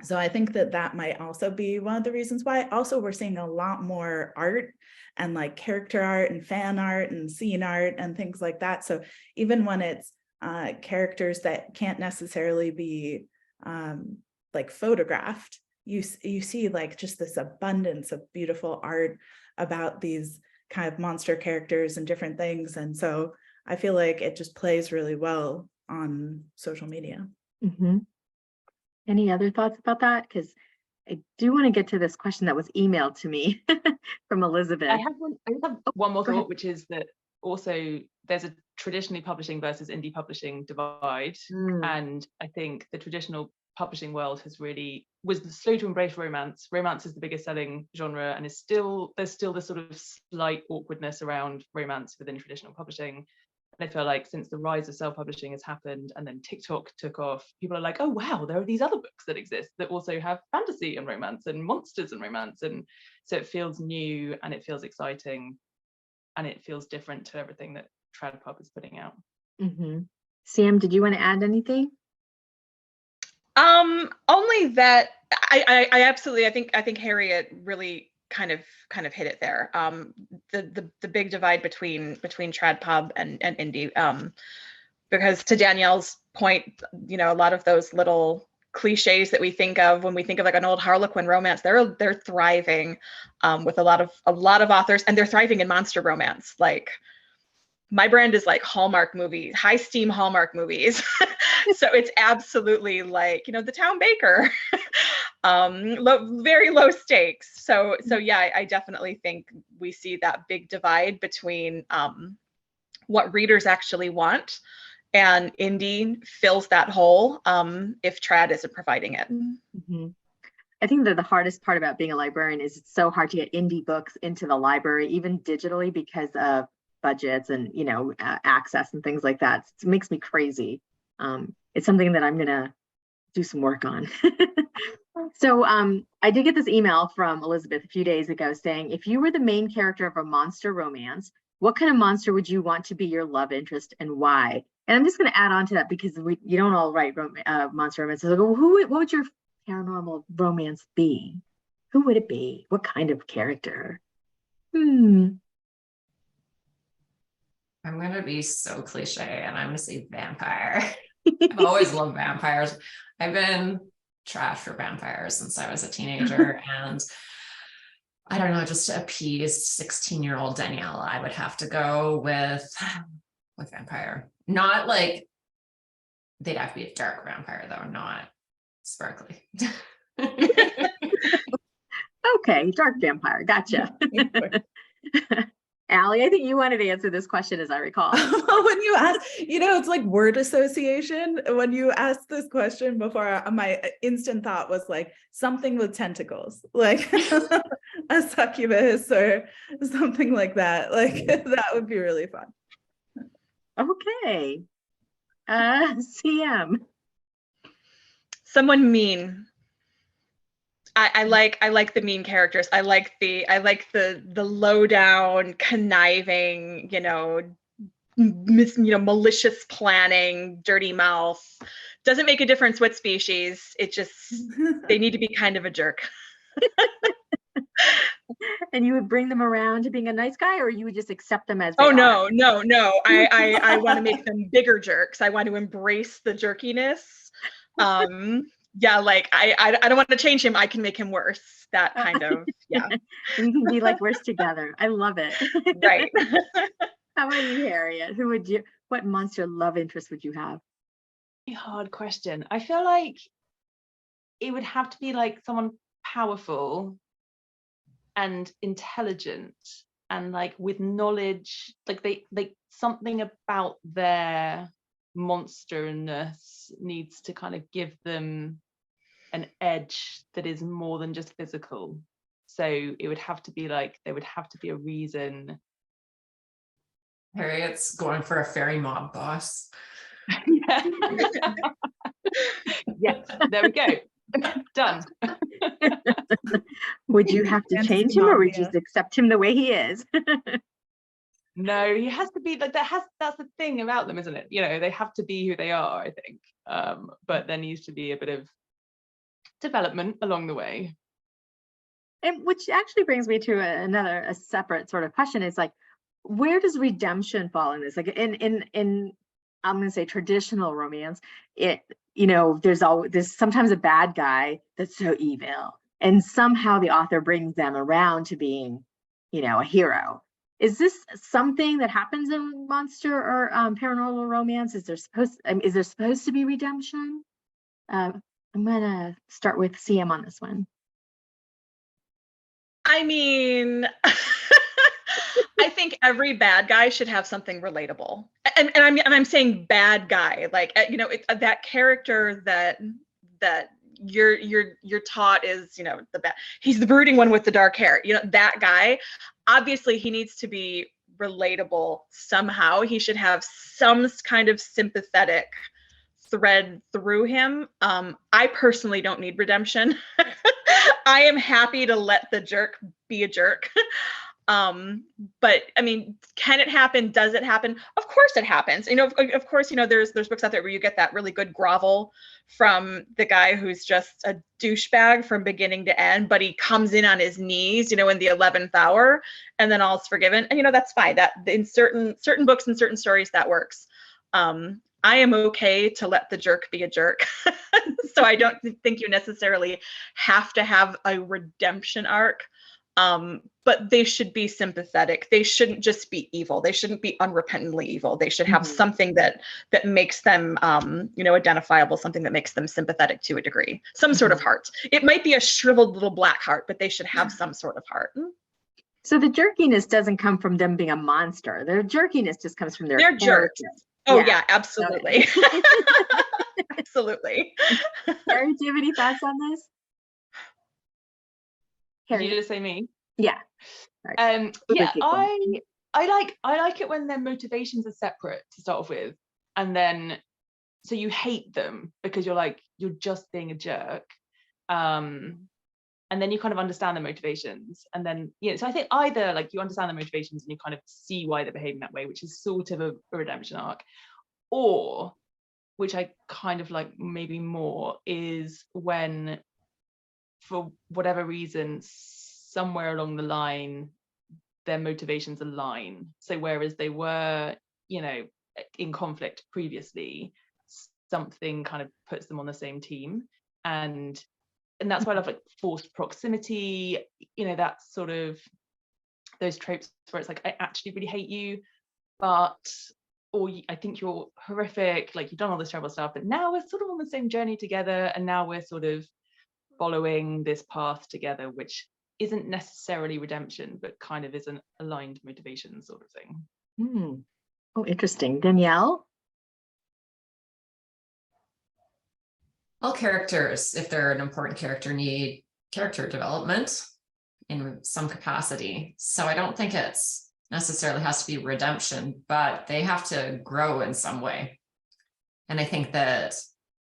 So I think that might also be one of the reasons why. Also, we're seeing a lot more art and like character art and fan art and scene art and things like that. So even when it's characters that can't necessarily be like photographed, you see like just this abundance of beautiful art about these kind of monster characters and different things. And so I feel like it just plays really well on social media. Mm-hmm. Any other thoughts about that? Because I do want to get to this question that was emailed to me from Elizabeth. I have one more Go ahead. thought, which is that also there's a traditionally publishing versus indie publishing divide. And I think the traditional publishing world was slow to embrace romance. Romance is the biggest selling genre, and there's still this sort of slight awkwardness around romance within traditional publishing. And I feel like since the rise of self-publishing has happened and then TikTok took off, people are like, oh wow, there are these other books that exist that also have fantasy and romance and monsters and romance. And so it feels new and it feels exciting and it feels different to everything that TradPub is putting out. Mm-hmm. Sam, did you want to add anything? Only that I absolutely, I think Harriet really kind of hit it there. The big divide between TradPub and indie, because to Danielle's point, you know, a lot of those little cliches that we think of when we think of like an old Harlequin romance, they're thriving with a lot of authors, and they're thriving in monster romance. Like my brand is like Hallmark movies, high steam Hallmark movies. So it's absolutely like, you know, the Town Baker, very low stakes. So yeah, I definitely think we see that big divide between what readers actually want, and indie fills that hole if trad isn't providing it. Mm-hmm. I think that the hardest part about being a librarian is it's so hard to get indie books into the library, even digitally, because of budgets and, you know, access and things like that. It makes me crazy. It's something that I'm gonna do some work on. So I did get this email from Elizabeth a few days ago saying, if you were the main character of a monster romance, what kind of monster would you want to be your love interest and why? And I'm just going to add on to that, because you don't all write monster romances. So what would your paranormal romance be? Who would it be? What kind of character? I'm going to be so cliche and I'm going to say vampire. I've always loved vampires. I've been trash for vampires since I was a teenager. And I don't know, just to appease 16-year-old Danielle, I would have to go with vampire. Not like, they'd have to be a dark vampire though, not sparkly. Okay, dark vampire. Gotcha. Allie, I think you wanted to answer this question, as I recall. When you ask, you know, it's like word association. When you asked this question before, my instant thought was like something with tentacles, like a succubus or something like that. Like that would be really fun. Okay. CM. Someone mean. I like the mean characters. I like the low down, conniving, you know, malicious planning, dirty mouth. Doesn't make a difference what species. It just, they need to be kind of a jerk. And you would bring them around to being a nice guy, or you would just accept them as they are? No. I want to make them bigger jerks. I want to embrace the jerkiness. Yeah, like I don't want to change him. I can make him worse. That kind of, yeah. And you can be like worse together. I love it. Right. How about you, Harriet? What monster love interest would you have? Hard question. I feel like it would have to be like someone powerful and intelligent and like with knowledge, like they something about their monsterness needs to kind of give them an edge that is more than just physical. So it would have to be like, there would have to be a reason. Harriet's going for a fairy mob boss. Yeah. Yes, there we go. Done. Would you have to Fantasy change him, or would you mafia. just accept him the way he is? No, he has to be like that's the thing about them, isn't it? You know, they have to be who they are, I think. But there needs to be a bit of development along the way. And which actually brings me to a separate sort of question. Is like, where does redemption fall in this? Like in I'm going to say traditional romance, there's sometimes a bad guy that's so evil, and somehow the author brings them around to being, a hero. Is this something that happens in monster or paranormal romance? Is there supposed to be redemption? I'm gonna start with CM on this one. I mean, I think every bad guy should have something relatable, and I'm saying bad guy, like that character that you're taught is the bad. He's the brooding one with the dark hair. That guy. Obviously, he needs to be relatable somehow. He should have some kind of sympathetic thread through him. I personally don't need redemption. I am happy to let the jerk be a jerk. But I mean, can it happen? Does it happen? Of course it happens. Of course, there's books out there where you get that really good grovel from the guy who's just a douchebag from beginning to end, but he comes in on his knees, in the 11th hour, and then all's forgiven. And that's fine. That in certain books and certain stories that works. I am okay to let the jerk be a jerk. So I don't think you necessarily have to have a redemption arc. But they should be sympathetic. They shouldn't just be evil. They shouldn't be unrepentantly evil. They should have something that makes them, identifiable, something that makes them sympathetic to a degree, some sort of heart. It might be a shriveled little black heart, but they should have some sort of heart. So the jerkiness doesn't come from them being a monster. Their jerkiness just comes from their jerks. Oh yeah, absolutely. Absolutely. Harry, do you have any thoughts on this? Harry, you just say me? Yeah. Right. Yeah, I like it when their motivations are separate to start off with, and then so you hate them because you're just being a jerk, and then you kind of understand their motivations, and then so I think either you understand their motivations and you kind of see why they're behaving that way, which is sort of a redemption arc, or which I kind of like maybe more is when for whatever reason somewhere along the line their motivations align. So whereas they were in conflict previously, something kind of puts them on the same team, and that's why I love forced proximity, that sort of those tropes where it's I actually really hate you, but I think you're horrific, you've done all this terrible stuff, but now we're sort of on the same journey together, and now we're sort of following this path together, which isn't necessarily redemption, but kind of is an aligned motivation sort of thing. Oh, interesting. Danielle? All characters, if they're an important character, need character development in some capacity. So I don't think it's necessarily has to be redemption, but they have to grow in some way. And I think that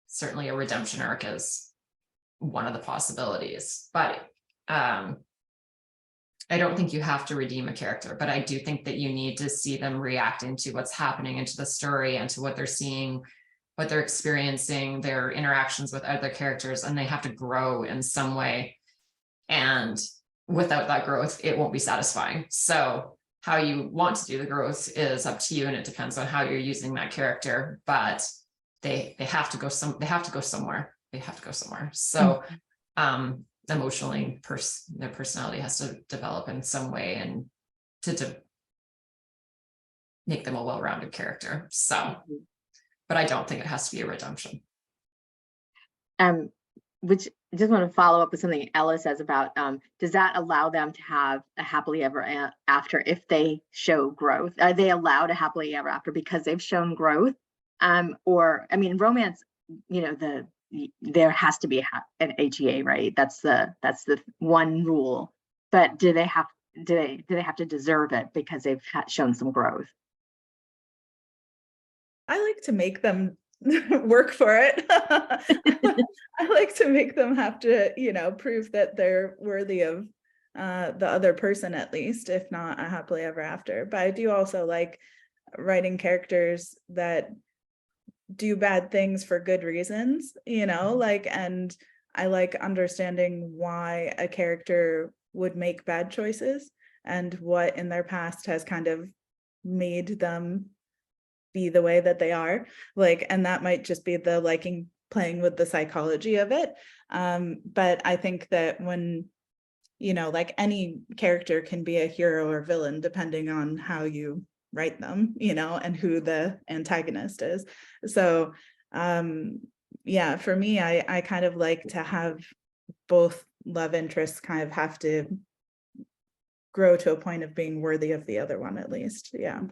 certainly a redemption arc is one of the possibilities, but I don't think you have to redeem a character, but I do think that you need to see them reacting to what's happening into the story and to what they're seeing, what they're experiencing, their interactions with other characters, and they have to grow in some way. And without that growth, it won't be satisfying. So how you want to do the growth is up to you, and it depends on how you're using that character, but they have to go somewhere. So emotionally, their personality has to develop in some way, and to make them a well-rounded character. So, but I don't think it has to be a redemption. which I just want to follow up with something Ella says about, does that allow them to have a happily ever after if they show growth? Are they allowed a happily ever after because they've shown growth? Or, I mean, romance, you know, there has to be an HEA, right? That's the one rule. But do they have to deserve it because they've shown some growth? I like to make them work for it. I like to make them have to, you know, prove that they're worthy of the other person, at least, if not a happily ever after. But I do also like writing characters that do bad things for good reasons, you know, like, and I like understanding why a character would make bad choices and what in their past has kind of made them be the way that they are, like, and that might just be the liking playing with the psychology of it. But I think that when, you know, like any character can be a hero or villain depending on how you write them, you know, and who the antagonist is. So yeah, for me, I kind of like to have both love interests kind of have to grow to a point of being worthy of the other one, at least. Yeah.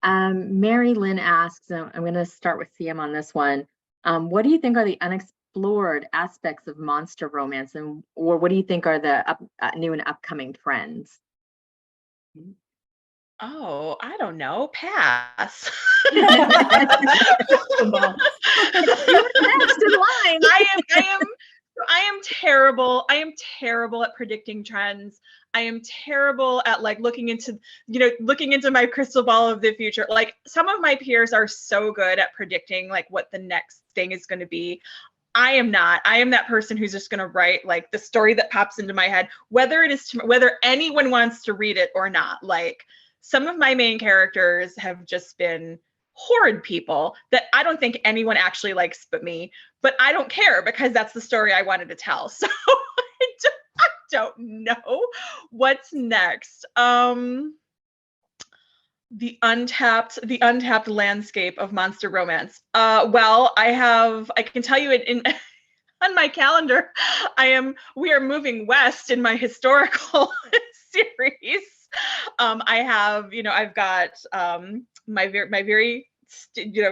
Mary Lynn asks, I'm going to start with CM on this one. What do you think are the unexplored aspects of monster romance, or what do you think are the new and upcoming trends? Oh, I don't know. Pass. You're next in line. I am terrible. I am terrible at predicting trends. I am terrible at like looking into my crystal ball of the future. Like some of my peers are so good at predicting like what the next thing is going to be. I am not. I am that person who's just going to write like the story that pops into my head, whether anyone wants to read it or not. Like some of my main characters have just been horrid people that I don't think anyone actually likes but me, but I don't care because that's the story I wanted to tell. So I don't know what's next. The untapped landscape of monster romance. Well, I can tell you in on my calendar, we are moving west in my historical series. I've got my very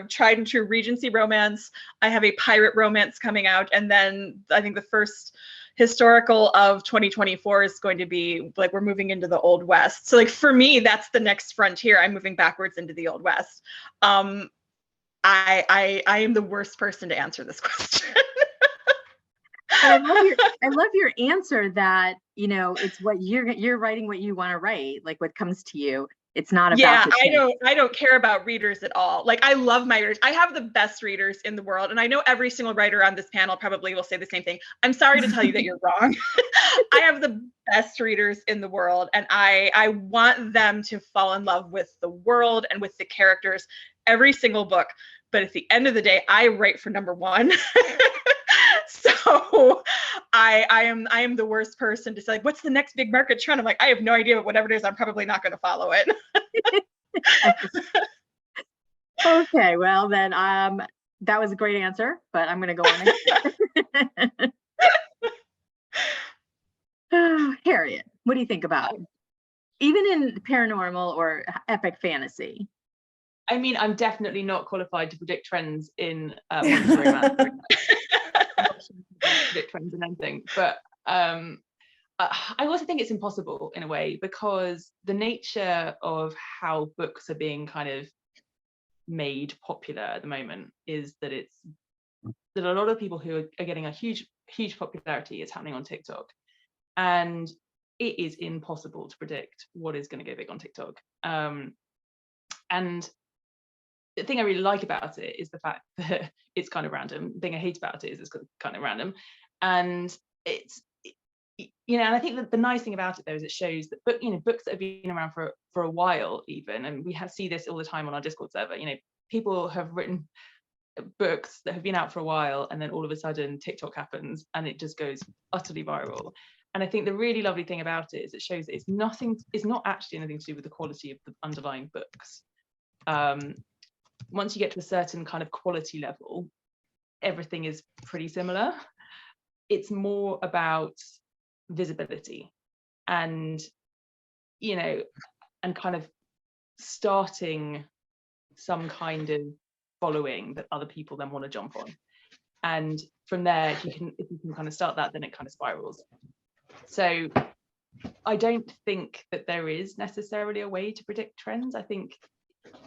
tried and true Regency romance. I have a pirate romance coming out, and then I think the first historical of 2024 is going to be like we're moving into the Old West. So like for me, that's the next frontier. I'm moving backwards into the Old West. I am the worst person to answer this question. I love your answer that, you know, it's what you're writing what you want to write, like what comes to you. It's not about I don't care about readers at all. Like I love my readers. I have the best readers in the world. And I know every single writer on this panel probably will say the same thing. I'm sorry to tell you that you're wrong. I have the best readers in the world. And I want them to fall in love with the world and with the characters every single book. But at the end of the day, I write for number one. So I am the worst person to say, like, what's the next big market trend? I'm like, I have no idea, but whatever it is, I'm probably not going to follow it. Okay, well then that was a great answer, but I'm going to go on. Harriet, what do you think about even in paranormal or epic fantasy? I mean, I'm definitely not qualified to predict trends in monster romance. Predict trends in anything, but I also think it's impossible in a way because the nature of how books are being kind of made popular at the moment is that a lot of people who are getting a huge popularity is happening on TikTok, and it is impossible to predict what is going to go big on TikTok. And the thing I really like about it is the fact that it's kind of random. The thing I hate about it is it's kind of random. And it's, and I think that the nice thing about it though is it shows that books that have been around for a while even, and we see this all the time on our Discord server, people have written books that have been out for a while and then all of a sudden TikTok happens and it just goes utterly viral. And I think the really lovely thing about it is it shows that it's not actually anything to do with the quality of the underlying books. Once you get to a certain kind of quality level, everything is pretty similar. It's more about visibility and, you know, and kind of starting some kind of following that other people then want to jump on. And from there, if you can kind of start that, then it kind of spirals. So I don't think that there is necessarily a way to predict trends. I think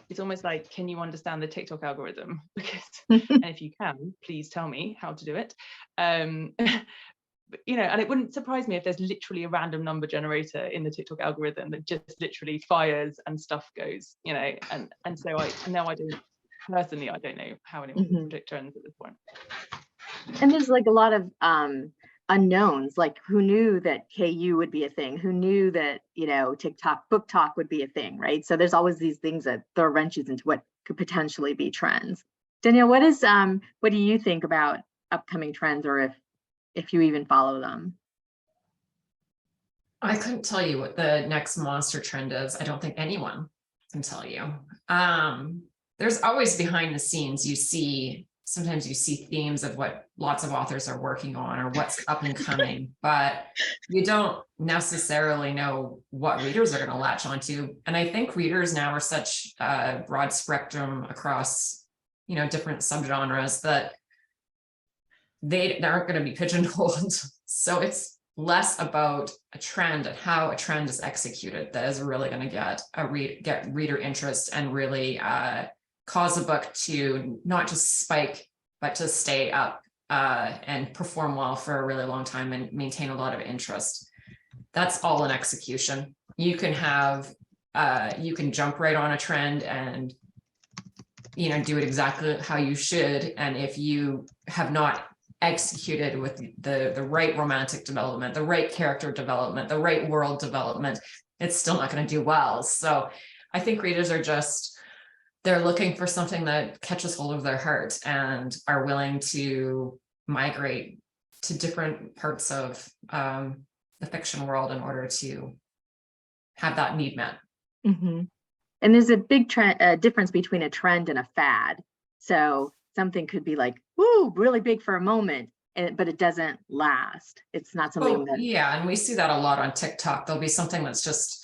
it's almost like, can you understand the TikTok algorithm? Because, and if you can, please tell me how to do it. But, you know, and it wouldn't surprise me if there's literally a random number generator in the TikTok algorithm that just literally fires and stuff goes, you know, and so I don't personally, I don't know how anyone can predict trends at this point. And there's like a lot of unknowns, like who knew that KU would be a thing, who knew that, you know, TikTok book talk would be a thing, right? So there's always these things that throw wrenches into what could potentially be trends. Danielle, what do you think about upcoming trends, or if you even follow them? I couldn't tell you what the next monster trend is. I don't think anyone can tell you. There's always behind the scenes, sometimes you see themes of what lots of authors are working on or what's up and coming, but you don't necessarily know what readers are going to latch onto. And I think readers now are such a broad spectrum across, you know, different subgenres that they aren't going to be pigeonholed. So it's less about a trend and how a trend is executed that is really going to get reader interest and really cause a book to not just spike, but to stay up and perform well for a really long time and maintain a lot of interest. That's all in execution. You can jump right on a trend and, you know, do it exactly how you should. And if you have not executed with the right romantic development, the right character development, the right world development, it's still not going to do well. So I think readers are they're looking for something that catches hold of their heart and are willing to migrate to different parts of the fiction world in order to have that need met. And there's a big difference between a trend and a fad. So something could be like, woo, really big for a moment, but it doesn't last. It's not something that... Yeah, and we see that a lot on TikTok. There'll be something that's just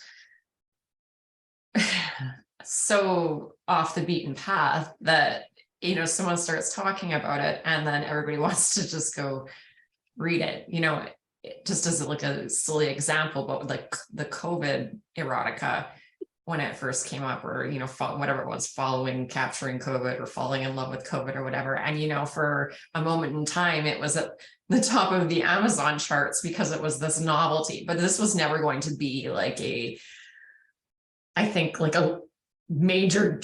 so off the beaten path that, you know, someone starts talking about it and then everybody wants to just go read it. You know, just as like a silly example, but like the COVID erotica, when it first came up, or, you know, whatever it was, capturing COVID or falling in love with COVID or whatever. And, you know, for a moment in time, it was at the top of the Amazon charts because it was this novelty, but this was never going to be like I think like a major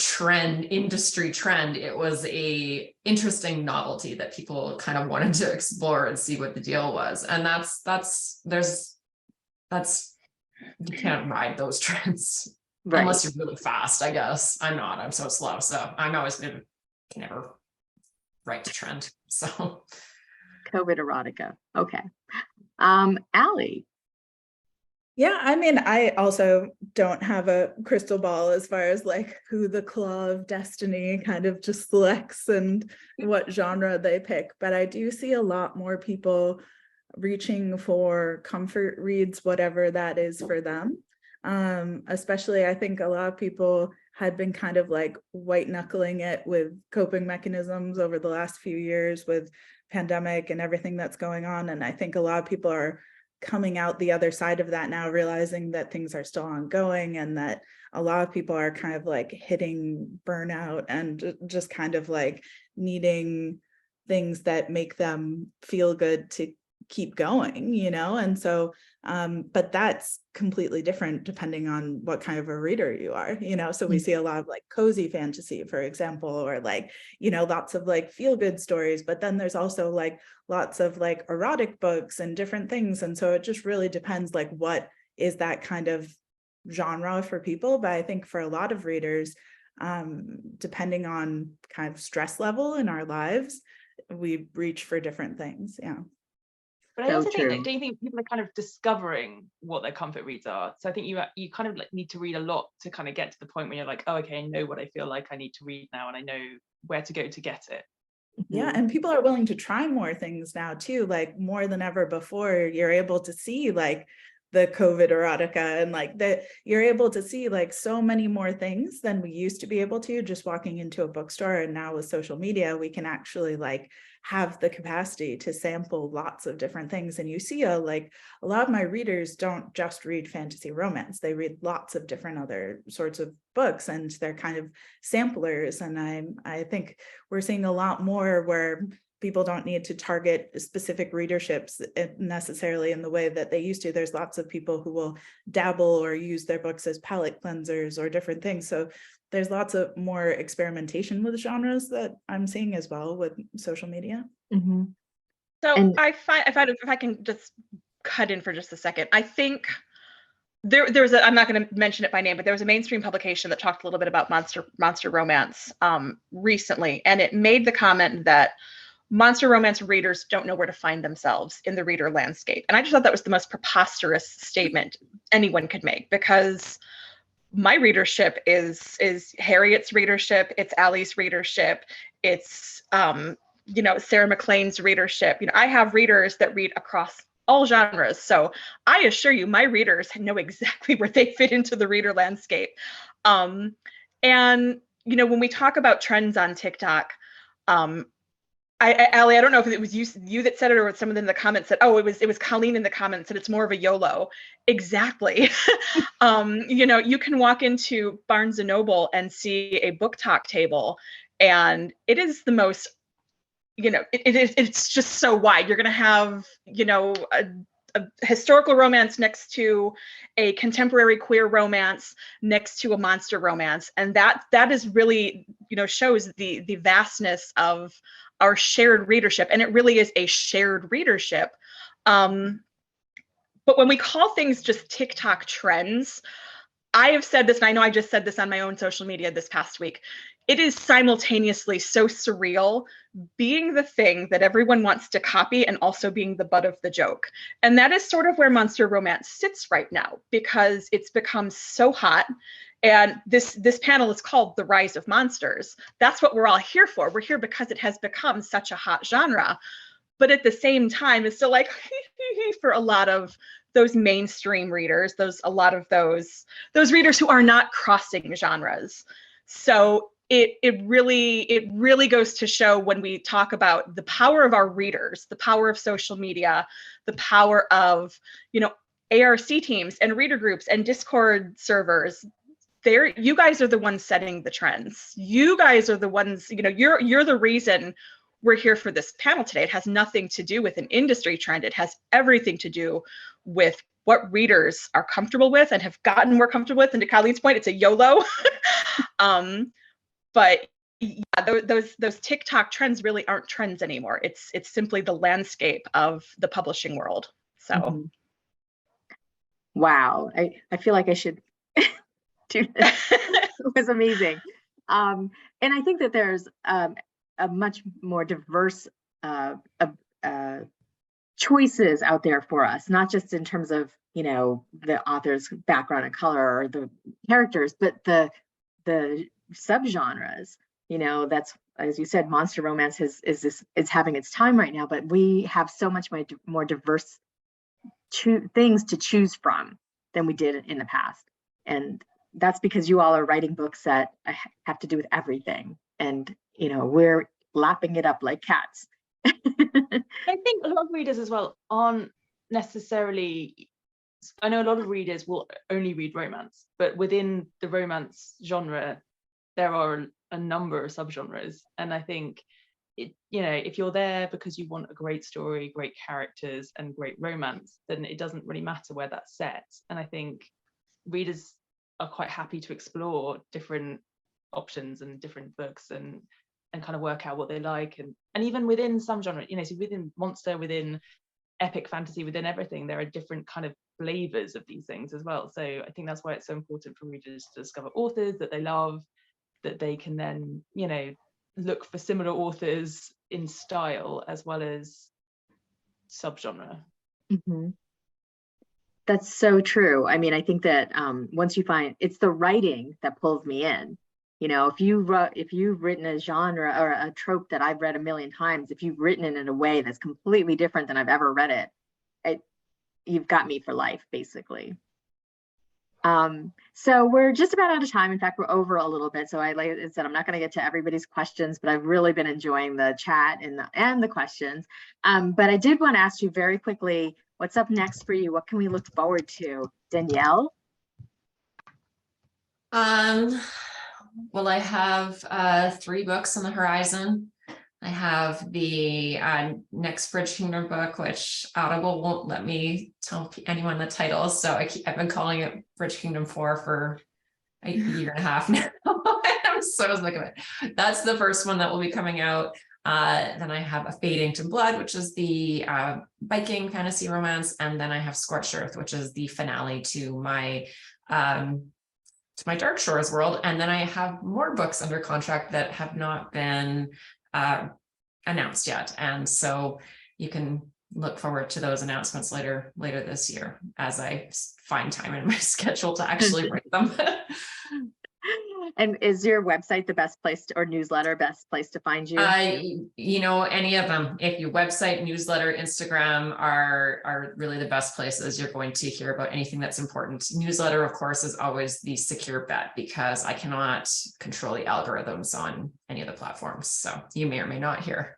industry trend. It was a interesting novelty that people kind of wanted to explore and see what the deal was. And you can't ride those trends. Right. Unless you're really fast, I guess. I'm so slow. So I'm always can never write to trend. So COVID erotica. Okay. Allie. Yeah, I mean, I also don't have a crystal ball as far as like who the claw of destiny kind of just selects and what genre they pick. But I do see a lot more people reaching for comfort reads, whatever that is for them. Especially, I think a lot of people had been kind of like white knuckling it with coping mechanisms over the last few years with pandemic and everything that's going on. And I think a lot of people are coming out the other side of that now, realizing that things are still ongoing and that a lot of people are kind of like hitting burnout and just kind of like needing things that make them feel good to keep going, you know? And so, but that's completely different depending on what kind of a reader you are, you know? So we see a lot of like cozy fantasy, for example, or like, you know, lots of like feel good stories, but then there's also like lots of like erotic books and different things. And so it just really depends like what is that kind of genre for people. But I think for a lot of readers, depending on kind of stress level in our lives, we reach for different things. Yeah. But I also think that, don't you think people are kind of discovering what their comfort reads are? So I think you kind of like need to read a lot to kind of get to the point where you're like, oh, okay, I know what I feel like I need to read now, and I know where to go to get it. Yeah, and people are willing to try more things now too, like more than ever before. You're able to see like the COVID erotica, and like that you're able to see like so many more things than we used to be able to just walking into a bookstore. And now with social media, we can actually like have the capacity to sample lots of different things. And you see a lot of my readers don't just read fantasy romance, they read lots of different other sorts of books, and they're kind of samplers. And I think we're seeing a lot more where people don't need to target specific readerships necessarily in the way that they used to. There's lots of people who will dabble or use their books as palette cleansers or different things. So there's lots of more experimentation with genres that I'm seeing as well with social media. So I find, if I can just cut in for just a second, I think there was I'm not going to mention it by name, but there was a mainstream publication that talked a little bit about monster romance recently, and it made the comment that monster romance readers don't know where to find themselves in the reader landscape. And I just thought that was the most preposterous statement anyone could make, because my readership is Harriet's readership, it's Allie's readership, it's Sarah McLean's readership. I have readers that read across all genres. So I assure you, my readers know exactly where they fit into the reader landscape. And when we talk about trends on TikTok, Allie, I don't know if it was you that said it or someone in the comments said, oh, it was Colleen in the comments said it's more of a YOLO. Exactly. You can walk into Barnes and Noble and see a book talk table, and it is the most, it's just so wide. You're going to have, a historical romance next to a contemporary queer romance next to a monster romance. And that is really, shows the vastness of our shared readership. And it really is a shared readership. But when we call things just TikTok trends, I have said this, and I know I just said this on my own social media this past week, it is simultaneously so surreal being the thing that everyone wants to copy and also being the butt of the joke. And that is sort of where monster romance sits right now, because it's become so hot. And this panel is called The Rise of Monsters. That's what we're all here for. We're here because it has become such a hot genre. But at the same time, it's still like for a lot of those mainstream readers, a lot of those readers who are not crossing genres. So it really goes to show, when we talk about the power of our readers, the power of social media, the power of ARC teams and reader groups and Discord servers. You guys are the ones setting the trends. You guys are the ones, you're the reason we're here for this panel today. It has nothing to do with an industry trend. It has everything to do with what readers are comfortable with and have gotten more comfortable with. And to Colleen's point, it's a YOLO. But yeah, those TikTok trends really aren't trends anymore. It's simply the landscape of the publishing world. So, Wow, I feel like I should do this. It was amazing, and I think that there's a much more diverse choices out there for us, not just in terms of the author's background and color or the characters, but the subgenres. That's, as you said, monster romance is having its time right now, but we have so much more diverse things to choose from than we did in the past. And that's because you all are writing books that have to do with everything, and we're lapping it up like cats. I think a lot of readers as well aren't necessarily, I know a lot of readers will only read romance, but within the romance genre there are a number of subgenres. And I think if you're there because you want a great story, great characters and great romance, then it doesn't really matter where that's set. And I think readers are quite happy to explore different options and different books and kind of work out what they like. And even within some genre, so within monster, within epic fantasy, within everything, there are different kind of flavors of these things as well. So I think that's why it's so important for readers to discover authors that they love, that they can then look for similar authors in style as well as subgenre. That's so true. I mean, I think that once you find, it's the writing that pulls me in. You know, if you've written a genre or a trope that I've read a million times, if you've written it in a way that's completely different than I've ever read it, you've got me for life, basically. So we're just about out of time. In fact, we're over a little bit. So like I said, I'm not going to get to everybody's questions, but I've really been enjoying the chat and the questions. But I did want to ask you very quickly, what's up next for you? What can we look forward to? Danielle? Well, I have 3 books on the horizon. I have the next Bridge Kingdom book, which Audible won't let me tell anyone the title. So I've been calling it Bridge Kingdom 4 for a year and a half now. I'm so sick of it. That's the first one that will be coming out. Then I have A Fading to Blood, which is the Viking fantasy romance. And then I have Scorched Earth, which is the finale to my Dark Shores world. And then I have more books under contract that have not been announced yet. And so you can look forward to those announcements later this year as I find time in my schedule to actually write them. And is your website the best place or newsletter best place to find you? You know, any of them. If your website, newsletter, Instagram are really the best places you're going to hear about anything that's important. Newsletter, of course, is always the secure bet because I cannot control the algorithms on any of the platforms. So you may or may not hear.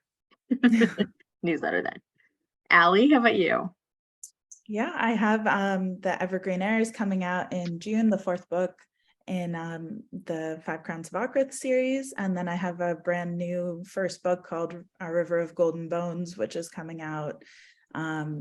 Newsletter then. Allie, how about you? Yeah, I have the Evergreen Airs coming out in June, the 4th book in the 5 Crowns of Ocrith series. And then I have a brand new first book called A River of Golden Bones, which is coming out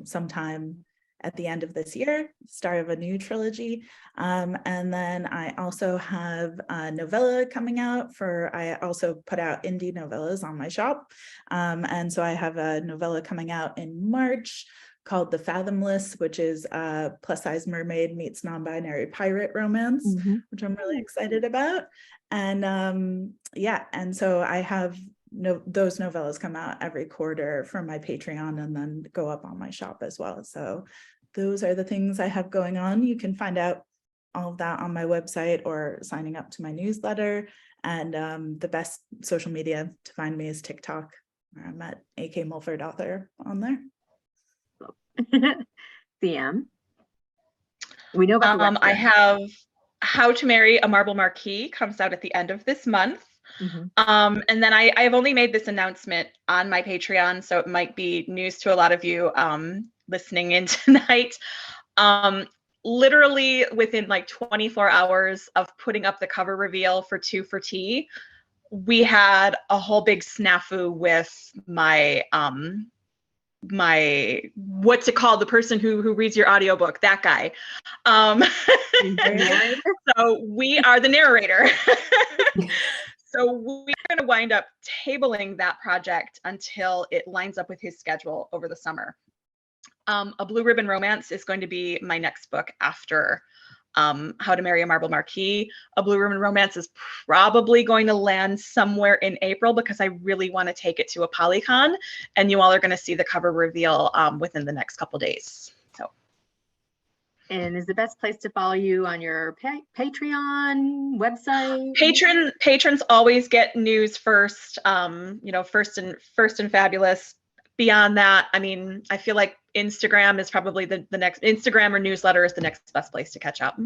sometime at the end of this year, start of a new trilogy. And then I also have a novella coming out I also put out indie novellas on my shop. And so I have a novella coming out in March called The Fathomless, which is a plus-size mermaid meets non-binary pirate romance, which I'm really excited about. And yeah, and so I have those novellas come out every quarter for my Patreon and then go up on my shop as well. So those are the things I have going on. You can find out all of that on my website or signing up to my newsletter. And the best social media to find me is TikTok, where I'm at AK Mulford author on there. CM. We know about the I have How to Marry a Marble Marquis comes out at the end of this month. And then I have only made this announcement on my Patreon, so it might be news to a lot of you listening in tonight. Literally within like 24 hours of putting up the cover reveal for 2 for Tea, we had a whole big snafu with my what's it called, the person who reads your audiobook, that guy. So we are the narrator. So we're going to wind up tabling that project until it lines up with his schedule over the summer. A Blue Ribbon Romance is going to be my next book after How to Marry a Marble Marquis. A Blue Ribbon Romance is probably going to land somewhere in April because I really want to take it to a Polycon, and you all are going to see the cover reveal within the next couple days. So. And is the best place to follow you on your Patreon website? Patrons always get news first. You know, first and fabulous. Beyond that, I mean, I feel like Instagram is probably the next. Instagram or newsletter is the next best place to catch up.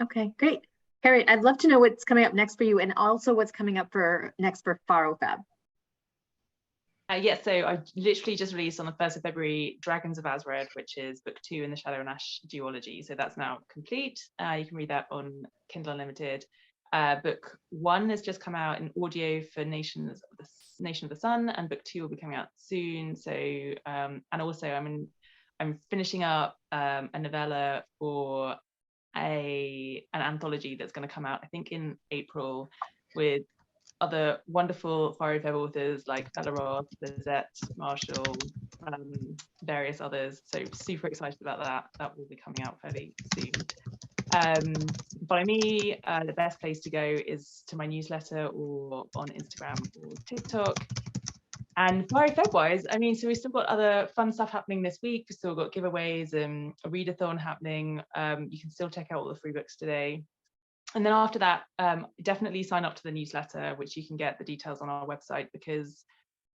Okay, great. Harriet, I'd love to know what's coming up next for you and also what's coming up next for FaRoFeb. Yeah, so I literally just released on the 1st of February Dragons of Azred, which is book 2 in the Shadow and Ash duology. So that's now complete. You can read that on Kindle Unlimited. Book 1 has just come out in audio for Nation of the Sun, and book 2 will be coming out soon. So and also I'm finishing up a novella for an anthology that's going to come out I think in April with other wonderful FaRoFeb authors like Bella Ross, Lizette, Marshall, various others. So super excited about that. That will be coming out fairly soon. Follow me. The best place to go is to my newsletter or on Instagram or TikTok. And FaRoFeb wise, I mean, so we've still got other fun stuff happening this week. We've still got giveaways and a readathon happening. You can still check out all the free books today. And then after that, definitely sign up to the newsletter, which you can get the details on our website, because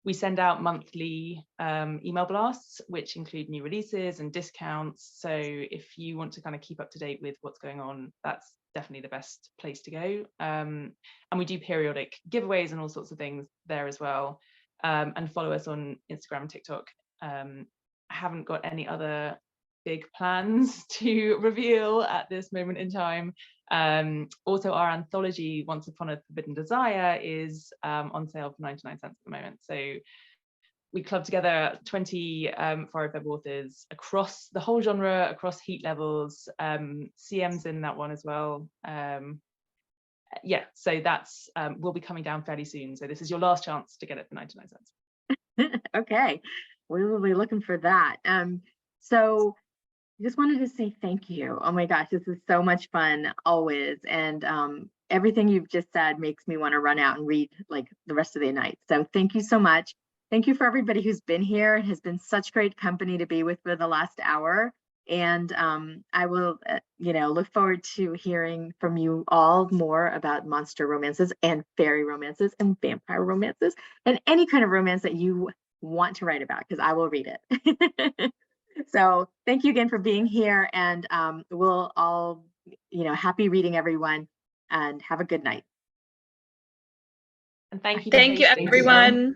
we send out monthly email blasts, which include new releases and discounts. So if you want to kind of keep up to date with what's going on, that's definitely the best place to go. And we do periodic giveaways and all sorts of things there as well. And follow us on Instagram and TikTok. I haven't got any other big plans to reveal at this moment in time. Also, our anthology, Once Upon a Forbidden Desire, is on sale for 99 cents at the moment. So we clubbed together 20 FaRoFeb authors across the whole genre, across heat levels. CM's in that one as well. Yeah, so that's will be coming down fairly soon. So this is your last chance to get it for 99 cents. Okay, we will be looking for that. So I just wanted to say thank you. Oh my gosh, this is so much fun always. And everything you've just said makes me want to run out and read like the rest of the night. So thank you so much. Thank you for everybody who's been here. It has been such great company to be with for the last hour. And I will, look forward to hearing from you all more about monster romances and fairy romances and vampire romances and any kind of romance that you want to write about, because I will read it. So thank you again for being here, and we'll all, happy reading, everyone, and have a good night. And thank you. Thank you, everyone.